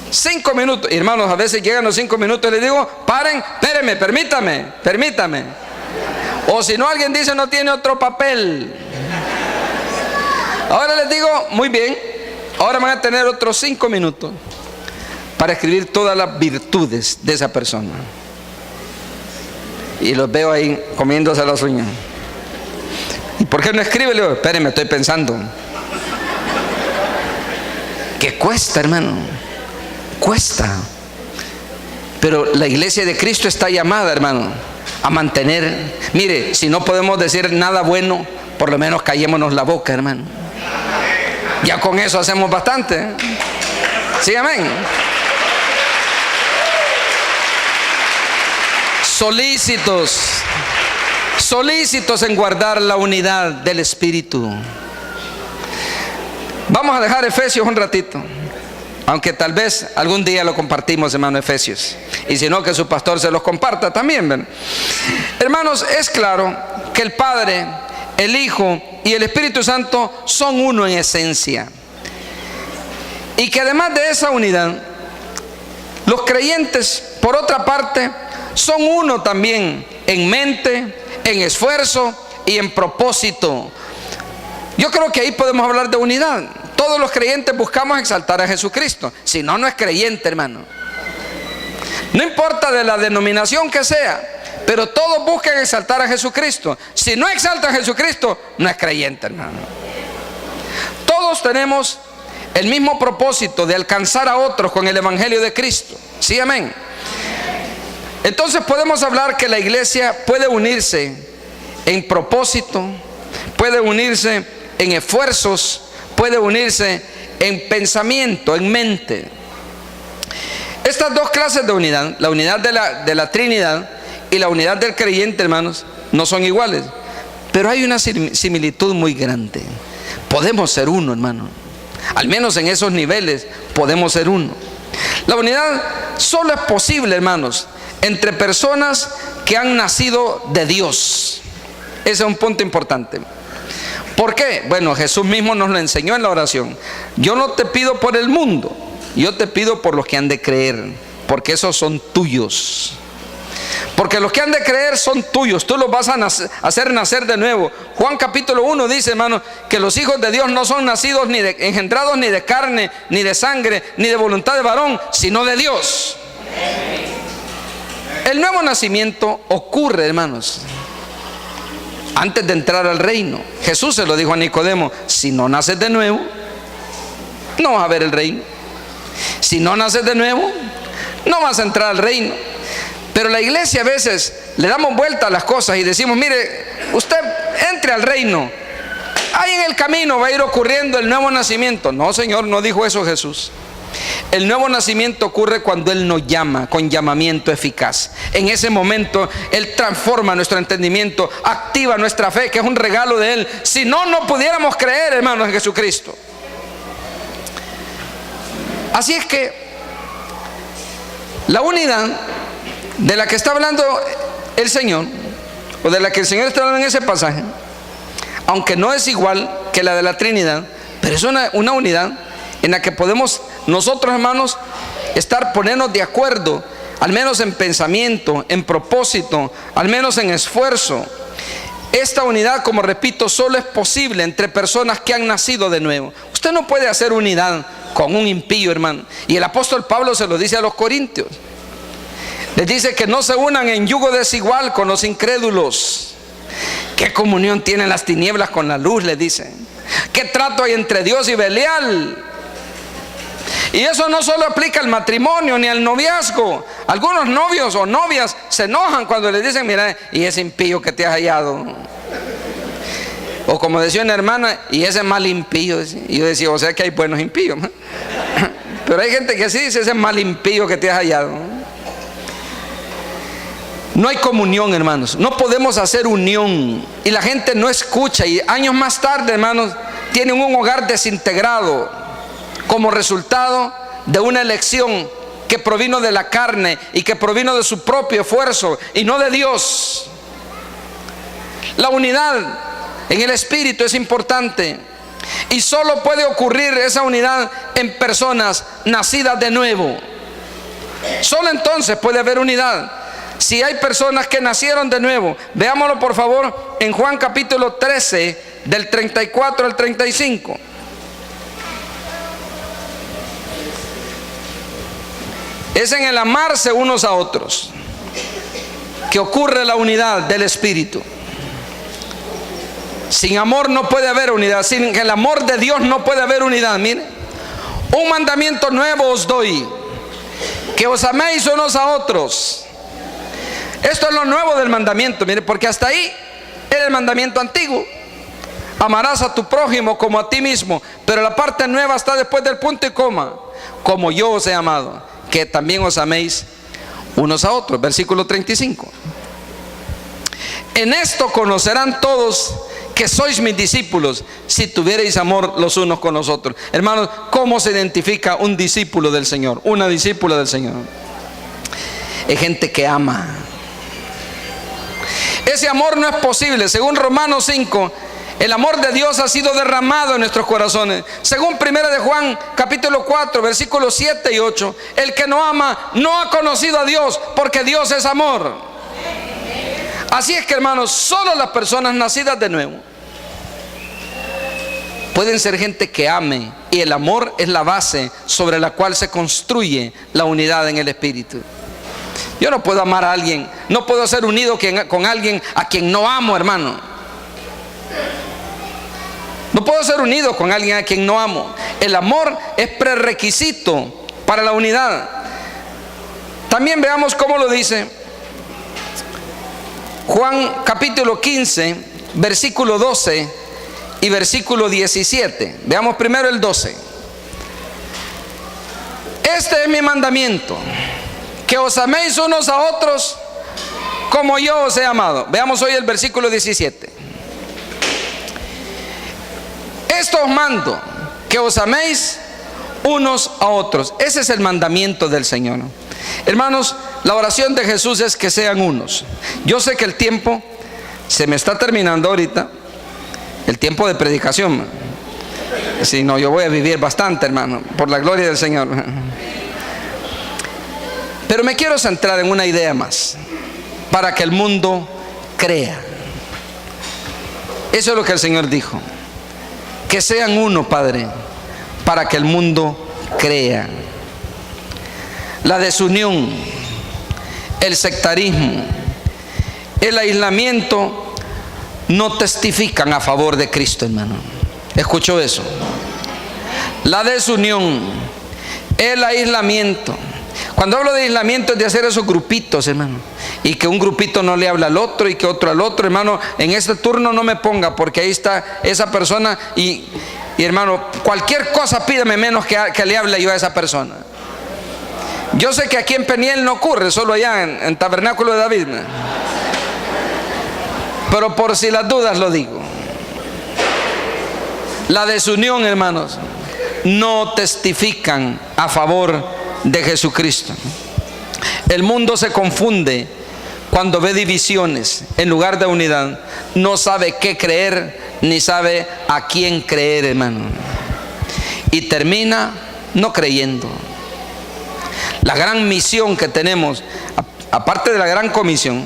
S1: 5 minutos. Y hermanos, a veces llegan los 5 minutos y les digo: paren, espérenme, permítame. O si no, alguien dice: no tiene otro papel. Ahora les digo: muy bien, ahora van a tener otros 5 minutos para escribir todas las virtudes de esa persona. Y los veo ahí comiéndose las uñas. ¿Y por qué no escribe? Le digo: espérenme, estoy pensando. Que cuesta, hermano, cuesta. Pero la iglesia de Cristo está llamada, hermano, a mantener. Mire, si no podemos decir nada bueno, por lo menos callémonos la boca, hermano. Ya con eso hacemos bastante. Sí, amén. Solícitos en guardar la unidad del Espíritu. Vamos a dejar Efesios un ratito, aunque tal vez algún día lo compartimos, hermano, Efesios. Y si no, que su pastor se los comparta también, ¿ven? Hermanos, es claro que el Padre, el Hijo y el Espíritu Santo son uno en esencia. Y que además de esa unidad, los creyentes, por otra parte, son uno también en mente, en esfuerzo y en propósito. Yo creo que ahí podemos hablar de unidad. Todos los creyentes buscamos exaltar a Jesucristo. Si no, no es creyente, hermano. No importa de la denominación que sea, pero todos buscan exaltar a Jesucristo. Si no exalta a Jesucristo, no es creyente, hermano. Todos tenemos el mismo propósito de alcanzar a otros con el Evangelio de Cristo. Sí, amén. Entonces podemos hablar que la iglesia puede unirse en propósito, puede unirse en esfuerzos, puede unirse en pensamiento, en mente. Estas dos clases de unidad, la unidad de la Trinidad y la unidad del creyente, hermanos, no son iguales, pero hay una similitud muy grande. Podemos ser uno, hermano. Al menos en esos niveles podemos ser uno. La unidad solo es posible, hermanos, entre personas que han nacido de Dios. Ese es un punto importante. ¿Por qué? Bueno, Jesús mismo nos lo enseñó en la oración. Yo no te pido por el mundo, yo te pido por los que han de creer, porque esos son tuyos. Porque los que han de creer son tuyos, tú los vas a hacer nacer de nuevo. Juan capítulo 1 dice, hermano, que los hijos de Dios no son nacidos engendrados ni de carne, ni de sangre, ni de voluntad de varón, sino de Dios. El nuevo nacimiento ocurre, hermanos, antes de entrar al reino. Jesús se lo dijo a Nicodemo: si no naces de nuevo, no vas a ver el reino. Si no naces de nuevo, no vas a entrar al reino. Pero la iglesia a veces le damos vuelta a las cosas y decimos: mire, usted entre al reino, ahí en el camino va a ir ocurriendo el nuevo nacimiento. No, Señor, no dijo eso Jesús. El nuevo nacimiento ocurre cuando Él nos llama con llamamiento eficaz. En ese momento Él transforma nuestro entendimiento, activa nuestra fe, que es un regalo de Él. Si no, no pudiéramos creer, hermanos, en Jesucristo. Así es que la unidad de la que está hablando el Señor, o de la que el Señor está hablando en ese pasaje, aunque no es igual que la de la Trinidad, pero es una unidad en la que podemos nosotros, hermanos, ponernos de acuerdo, al menos en pensamiento, en propósito, al menos en esfuerzo. Esta unidad, como repito, solo es posible entre personas que han nacido de nuevo. Usted no puede hacer unidad con un impío, hermano. Y el apóstol Pablo se lo dice a los corintios. Les dice que no se unan en yugo desigual con los incrédulos. ¿Qué comunión tienen las tinieblas con la luz?, les dice. ¿Qué trato hay entre Dios y Belial? Y eso no solo aplica al matrimonio ni al noviazgo. Algunos novios o novias se enojan cuando les dicen: mira, y ese impío que te has hallado. O como decía una hermana: y ese mal impío. Y yo decía: o sea que hay buenos impíos. Pero hay gente que sí dice: ese mal impío que te has hallado. No hay comunión, hermanos. No podemos hacer unión. Y la gente no escucha. Y años más tarde, hermanos, tienen un hogar desintegrado como resultado de una elección que provino de la carne y que provino de su propio esfuerzo y no de Dios. La unidad en el Espíritu es importante, y solo puede ocurrir esa unidad en personas nacidas de nuevo. Solo entonces puede haber unidad si hay personas que nacieron de nuevo. Veámoslo por favor en Juan capítulo 13, del 34 al 35. Es en el amarse unos a otros que ocurre la unidad del Espíritu. Sin amor no puede haber unidad. Sin el amor de Dios no puede haber unidad. Mire, un mandamiento nuevo os doy: que os améis unos a otros. Esto es lo nuevo del mandamiento, mire, porque hasta ahí era el mandamiento antiguo: amarás a tu prójimo como a ti mismo. Pero la parte nueva está después del punto y coma: como yo os he amado, que también os améis unos a otros. Versículo 35. En esto conocerán todos que sois mis discípulos, si tuviereis amor los unos con los otros. Hermanos, ¿cómo se identifica un discípulo del Señor? Una discípula del Señor es gente que ama. Ese amor no es posible. Según Romanos 5, el amor de Dios ha sido derramado en nuestros corazones. Según 1 de Juan capítulo 4, versículos 7 y 8, el que no ama no ha conocido a Dios, porque Dios es amor. Así es que, hermanos, solo las personas nacidas de nuevo pueden ser gente que ame, y el amor es la base sobre la cual se construye la unidad en el Espíritu. Yo no puedo amar a alguien, no puedo ser unido con alguien a quien no amo, hermano. No puedo ser unido con alguien a quien no amo. El amor es prerequisito para la unidad. También veamos cómo lo dice Juan capítulo 15, versículo 12 y versículo 17. Veamos primero el 12. Este es mi mandamiento: que os améis unos a otros como yo os he amado. Veamos hoy el versículo 17. Esto os mando, que os améis unos a otros. Ese es el mandamiento del Señor. Hermanos, la oración de Jesús es que sean unos. Yo sé que el tiempo se me está terminando ahorita, el tiempo de predicación. Si no, yo voy a vivir bastante, hermano, por la gloria del Señor. Pero me quiero centrar en una idea más, para que el mundo crea. Eso es lo que el Señor dijo. Que sean uno, Padre, para que el mundo crea. La desunión, el sectarismo, el aislamiento no testifican a favor de Cristo, hermano. ¿Escuchó eso? La desunión, el aislamiento. Cuando hablo de aislamiento es de hacer esos grupitos, hermano, y que un grupito no le habla al otro y que otro al otro. Hermano, en este turno no me ponga, porque ahí está esa persona y hermano, cualquier cosa pídeme menos que le hable yo a esa persona. Yo sé que aquí en Peniel no ocurre, solo allá en Tabernáculo de David, ¿no? Pero por si las dudas lo digo. La desunión, hermanos, no testifican a favor de Jesucristo. El mundo se confunde cuando ve divisiones en lugar de unidad. No sabe qué creer ni sabe a quién creer, hermano, y termina no creyendo. La gran misión que tenemos, aparte de la gran comisión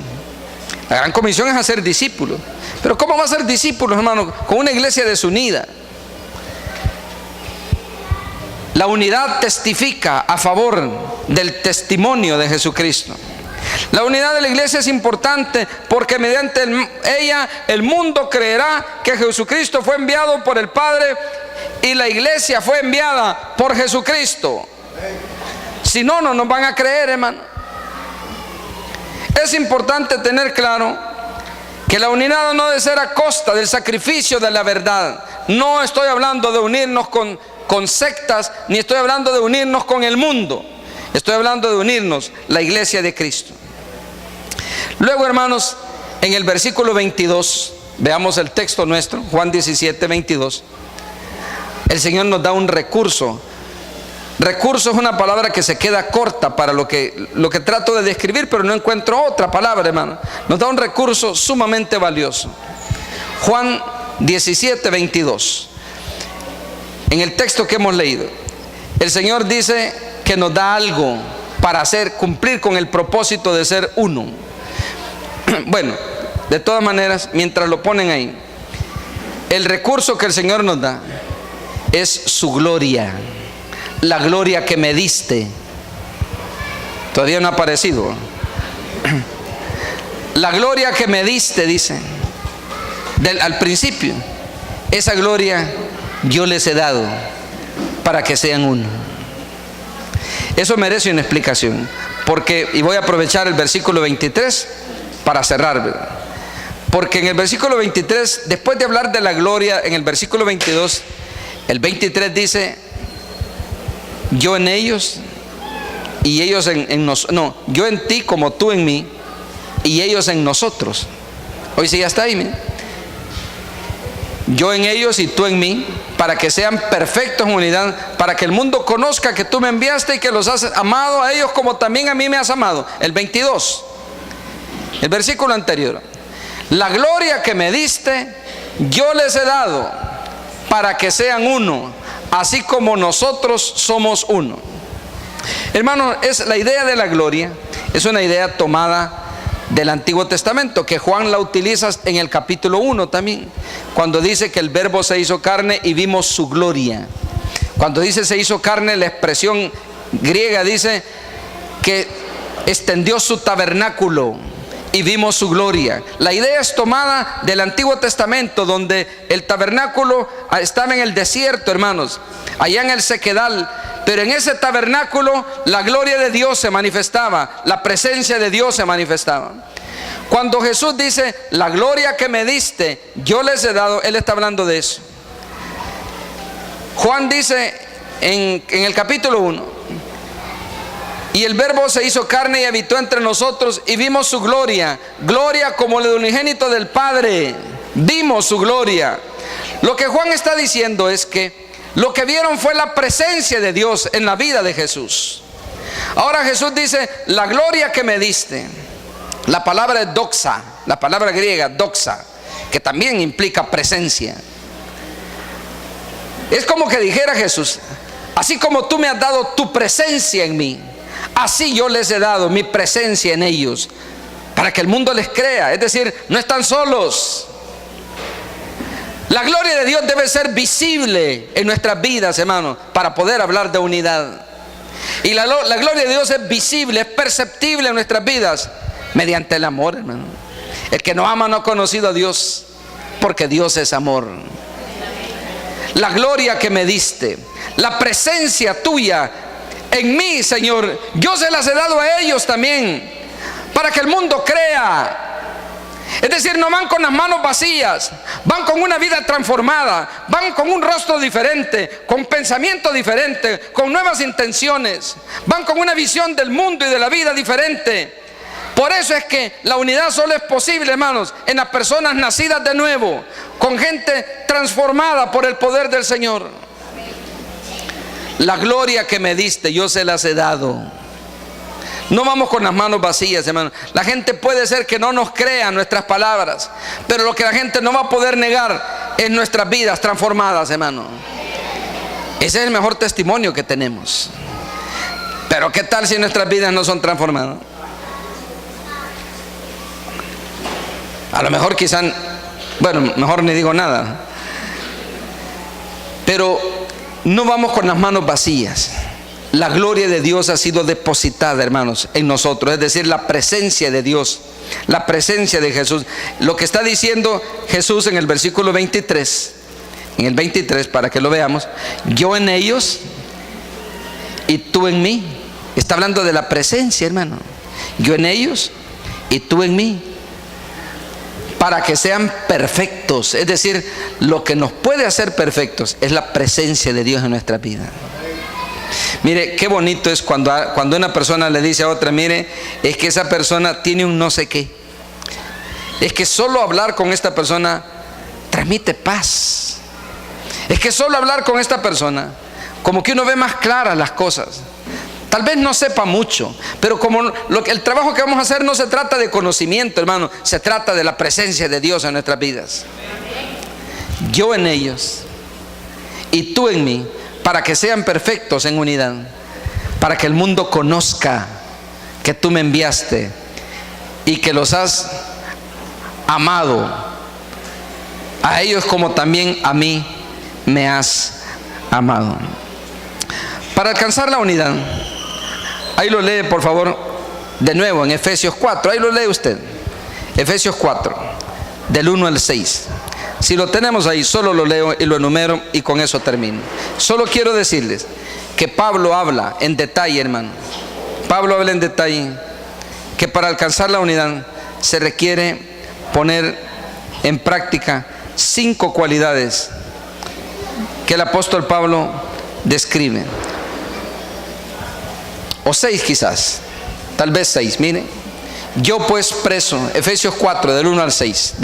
S1: es hacer discípulos. Pero ¿cómo va a ser discípulos, hermano, con una iglesia desunida? La unidad testifica a favor del testimonio de Jesucristo. La unidad de la iglesia es importante porque mediante ella el mundo creerá que Jesucristo fue enviado por el Padre y la iglesia fue enviada por Jesucristo. Si no, no nos van a creer, hermano. Es importante tener claro que la unidad no debe ser a costa del sacrificio de la verdad. No estoy hablando de unirnos con sectas, ni estoy hablando de unirnos con el mundo. Estoy hablando de unirnos la iglesia de Cristo. Luego, hermanos, en el versículo 22, veamos el texto nuestro, Juan 17, 22. El Señor nos da un recurso. Recurso es una palabra que se queda corta para lo que trato de describir, pero no encuentro otra palabra, hermano. Nos da un recurso sumamente valioso. Juan 17, 22. En el texto que hemos leído, el Señor dice que nos da algo para cumplir con el propósito de ser uno. Bueno, de todas maneras, mientras lo ponen ahí, el recurso que el Señor nos da es su gloria. La gloria que me diste. Todavía no ha aparecido. La gloria que me diste, dice, al principio. Esa gloria yo les he dado para que sean uno. Eso merece una explicación. Porque, y voy a aprovechar el versículo 23 para cerrar, ¿verdad? Porque en el versículo 23, después de hablar de la gloria, en el versículo 22, el 23 dice: yo en ellos y ellos en nosotros. No, yo en ti como tú en mí y ellos en nosotros. Hoy sí ya está ahí, mira. Yo en ellos y tú en mí, para que sean perfectos en unidad, para que el mundo conozca que tú me enviaste y que los has amado a ellos como también a mí me has amado. El 22, el versículo anterior: la gloria que me diste yo les he dado para que sean uno, así como nosotros somos uno. Hermano, la idea de la gloria es una idea tomada del Antiguo Testamento, que Juan la utiliza en el capítulo 1 también, cuando dice que el verbo se hizo carne y vimos su gloria. Cuando dice se hizo carne, la expresión griega dice que extendió su tabernáculo y vimos su gloria. La idea es tomada del Antiguo Testamento, donde el tabernáculo estaba en el desierto, hermanos, allá en el sequedal. Pero en ese tabernáculo la gloria de Dios se manifestaba, la presencia de Dios se manifestaba. Cuando Jesús dice la gloria que me diste yo les he dado, Él está hablando de eso. Juan dice en el capítulo 1: y el verbo se hizo carne y habitó entre nosotros y vimos su gloria, gloria como el unigénito del Padre. Vimos su gloria. Lo que Juan está diciendo es que lo que vieron fue la presencia de Dios en la vida de Jesús. Ahora Jesús dice, la gloria que me diste. La palabra es doxa, la palabra griega doxa, que también implica presencia. Es como que dijera Jesús, así como tú me has dado tu presencia en mí, así yo les he dado mi presencia en ellos, para que el mundo les crea. Es decir, no están solos. La gloria de Dios debe ser visible en nuestras vidas, hermanos, para poder hablar de unidad. Y la gloria de Dios es visible, es perceptible en nuestras vidas mediante el amor, hermano. El que no ama no ha conocido a Dios, porque Dios es amor. La gloria que me diste, la presencia tuya en mí, Señor, yo se las he dado a ellos también, para que el mundo crea. Es decir, no van con las manos vacías, van con una vida transformada, van con un rostro diferente, con pensamiento diferente, con nuevas intenciones, van con una visión del mundo y de la vida diferente. Por eso es que la unidad solo es posible, hermanos, en las personas nacidas de nuevo, con gente transformada por el poder del Señor. La gloria que me diste, yo se las he dado. No vamos con las manos vacías, hermano. La gente puede ser que no nos crea nuestras palabras, pero lo que la gente no va a poder negar es nuestras vidas transformadas, hermano. Ese es el mejor testimonio que tenemos. Pero ¿qué tal si nuestras vidas no son transformadas? A lo mejor quizás, bueno, mejor ni digo nada. Pero no vamos con las manos vacías. La gloria de Dios ha sido depositada, hermanos, en nosotros. Es decir, la presencia de Dios, la presencia de Jesús. Lo que está diciendo Jesús en el versículo 23, en el 23, para que lo veamos: yo en ellos y tú en mí. Está hablando de la presencia, hermano. Yo en ellos y tú en mí, para que sean perfectos. Es decir, lo que nos puede hacer perfectos es la presencia de Dios en nuestra vida. Mire, qué bonito es cuando una persona le dice a otra: mire, es que esa persona tiene un no sé qué. Es que solo hablar con esta persona transmite paz. Es que solo hablar con esta persona, como que uno ve más claras las cosas. Tal vez no sepa mucho, pero como el trabajo que vamos a hacer no se trata de conocimiento, hermano, se trata de la presencia de Dios en nuestras vidas. Yo en ellos y tú en mí, para que sean perfectos en unidad, para que el mundo conozca que tú me enviaste y que los has amado a ellos como también a mí me has amado. Para alcanzar la unidad, ahí lo lee por favor de nuevo en Efesios 4, ahí lo lee usted, Efesios 4, del 1 al 6. Si lo tenemos ahí, solo lo leo y lo enumero y con eso termino. Solo quiero decirles que Pablo habla en detalle, hermano. Pablo habla en detalle que para alcanzar la unidad se requiere poner en práctica 5 cualidades que el apóstol Pablo describe. O 6 quizás, tal vez 6, miren. Yo pues preso, Efesios 4, del 1 al 6,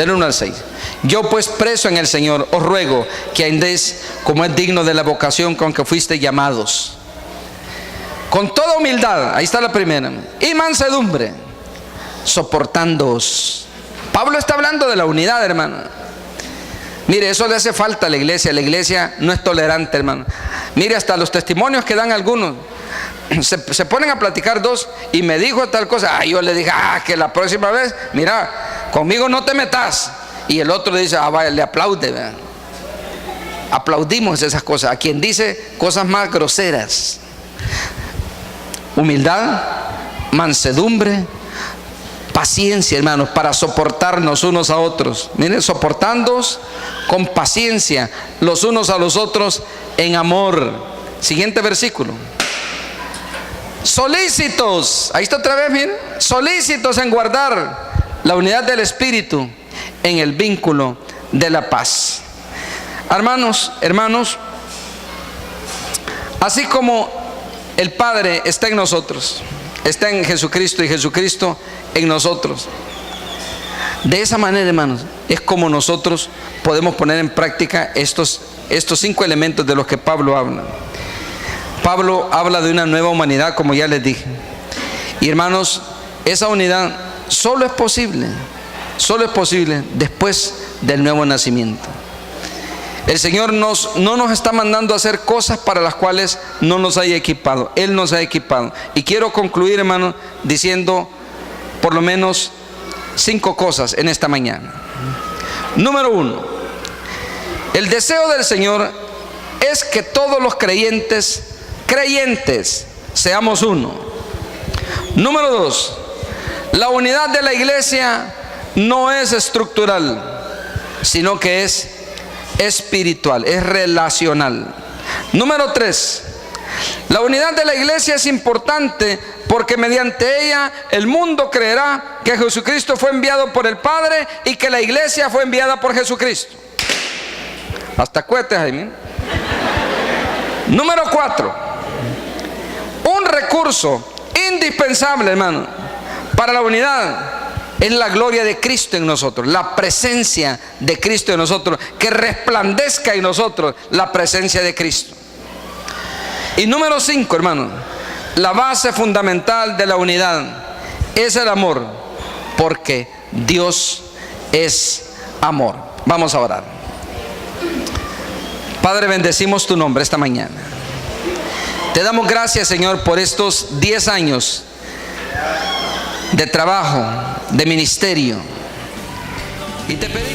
S1: yo pues preso en el Señor, os ruego que andéis como es digno de la vocación con que fuisteis llamados, con toda humildad, ahí está la primera, y mansedumbre, soportándoos. Pablo está hablando de la unidad, hermano. Mire, eso le hace falta a la iglesia no es tolerante, hermano. Mire, hasta los testimonios que dan algunos, se ponen a platicar dos y me dijo tal cosa. Yo le dije, que la próxima vez, mira, conmigo no te metas. Y el otro le dice, vaya, le aplaude, ¿verdad? Aplaudimos esas cosas. A quien dice cosas más groseras. Humildad, mansedumbre, paciencia, hermanos, para soportarnos unos a otros. Miren, soportándoos con paciencia los unos a los otros en amor. Siguiente versículo. Solícitos, ahí está otra vez, miren, solícitos en guardar la unidad del Espíritu en el vínculo de la paz. Hermanos, así como el Padre está en nosotros, está en Jesucristo y Jesucristo en nosotros, de esa manera, hermanos, es como nosotros podemos poner en práctica estos 5 elementos de los que Pablo habla. Pablo habla de una nueva humanidad, como ya les dije. Y hermanos, esa unidad solo es posible después del nuevo nacimiento. El Señor no nos está mandando a hacer cosas para las cuales no nos haya equipado. Él nos ha equipado. Y quiero concluir, hermano, diciendo por lo menos 5 cosas en esta mañana. Número 1, el deseo del Señor es que todos los creyentes seamos uno. Número 2, la unidad de la iglesia no es estructural, sino que es espiritual, es relacional. Número 3, la unidad de la iglesia es importante porque mediante ella el mundo creerá que Jesucristo fue enviado por el Padre y que la iglesia fue enviada por Jesucristo. Hasta cohetes, Jaime. Número 4, un recurso indispensable, hermano, para la unidad es la gloria de Cristo en nosotros, la presencia de Cristo en nosotros, que resplandezca en nosotros la presencia de Cristo. Y número 5, hermano, la base fundamental de la unidad es el amor, porque Dios es amor. Vamos a orar. Padre, bendecimos tu nombre esta mañana. Te damos gracias, Señor, por estos 10 años de trabajo, de ministerio. Y te pedimos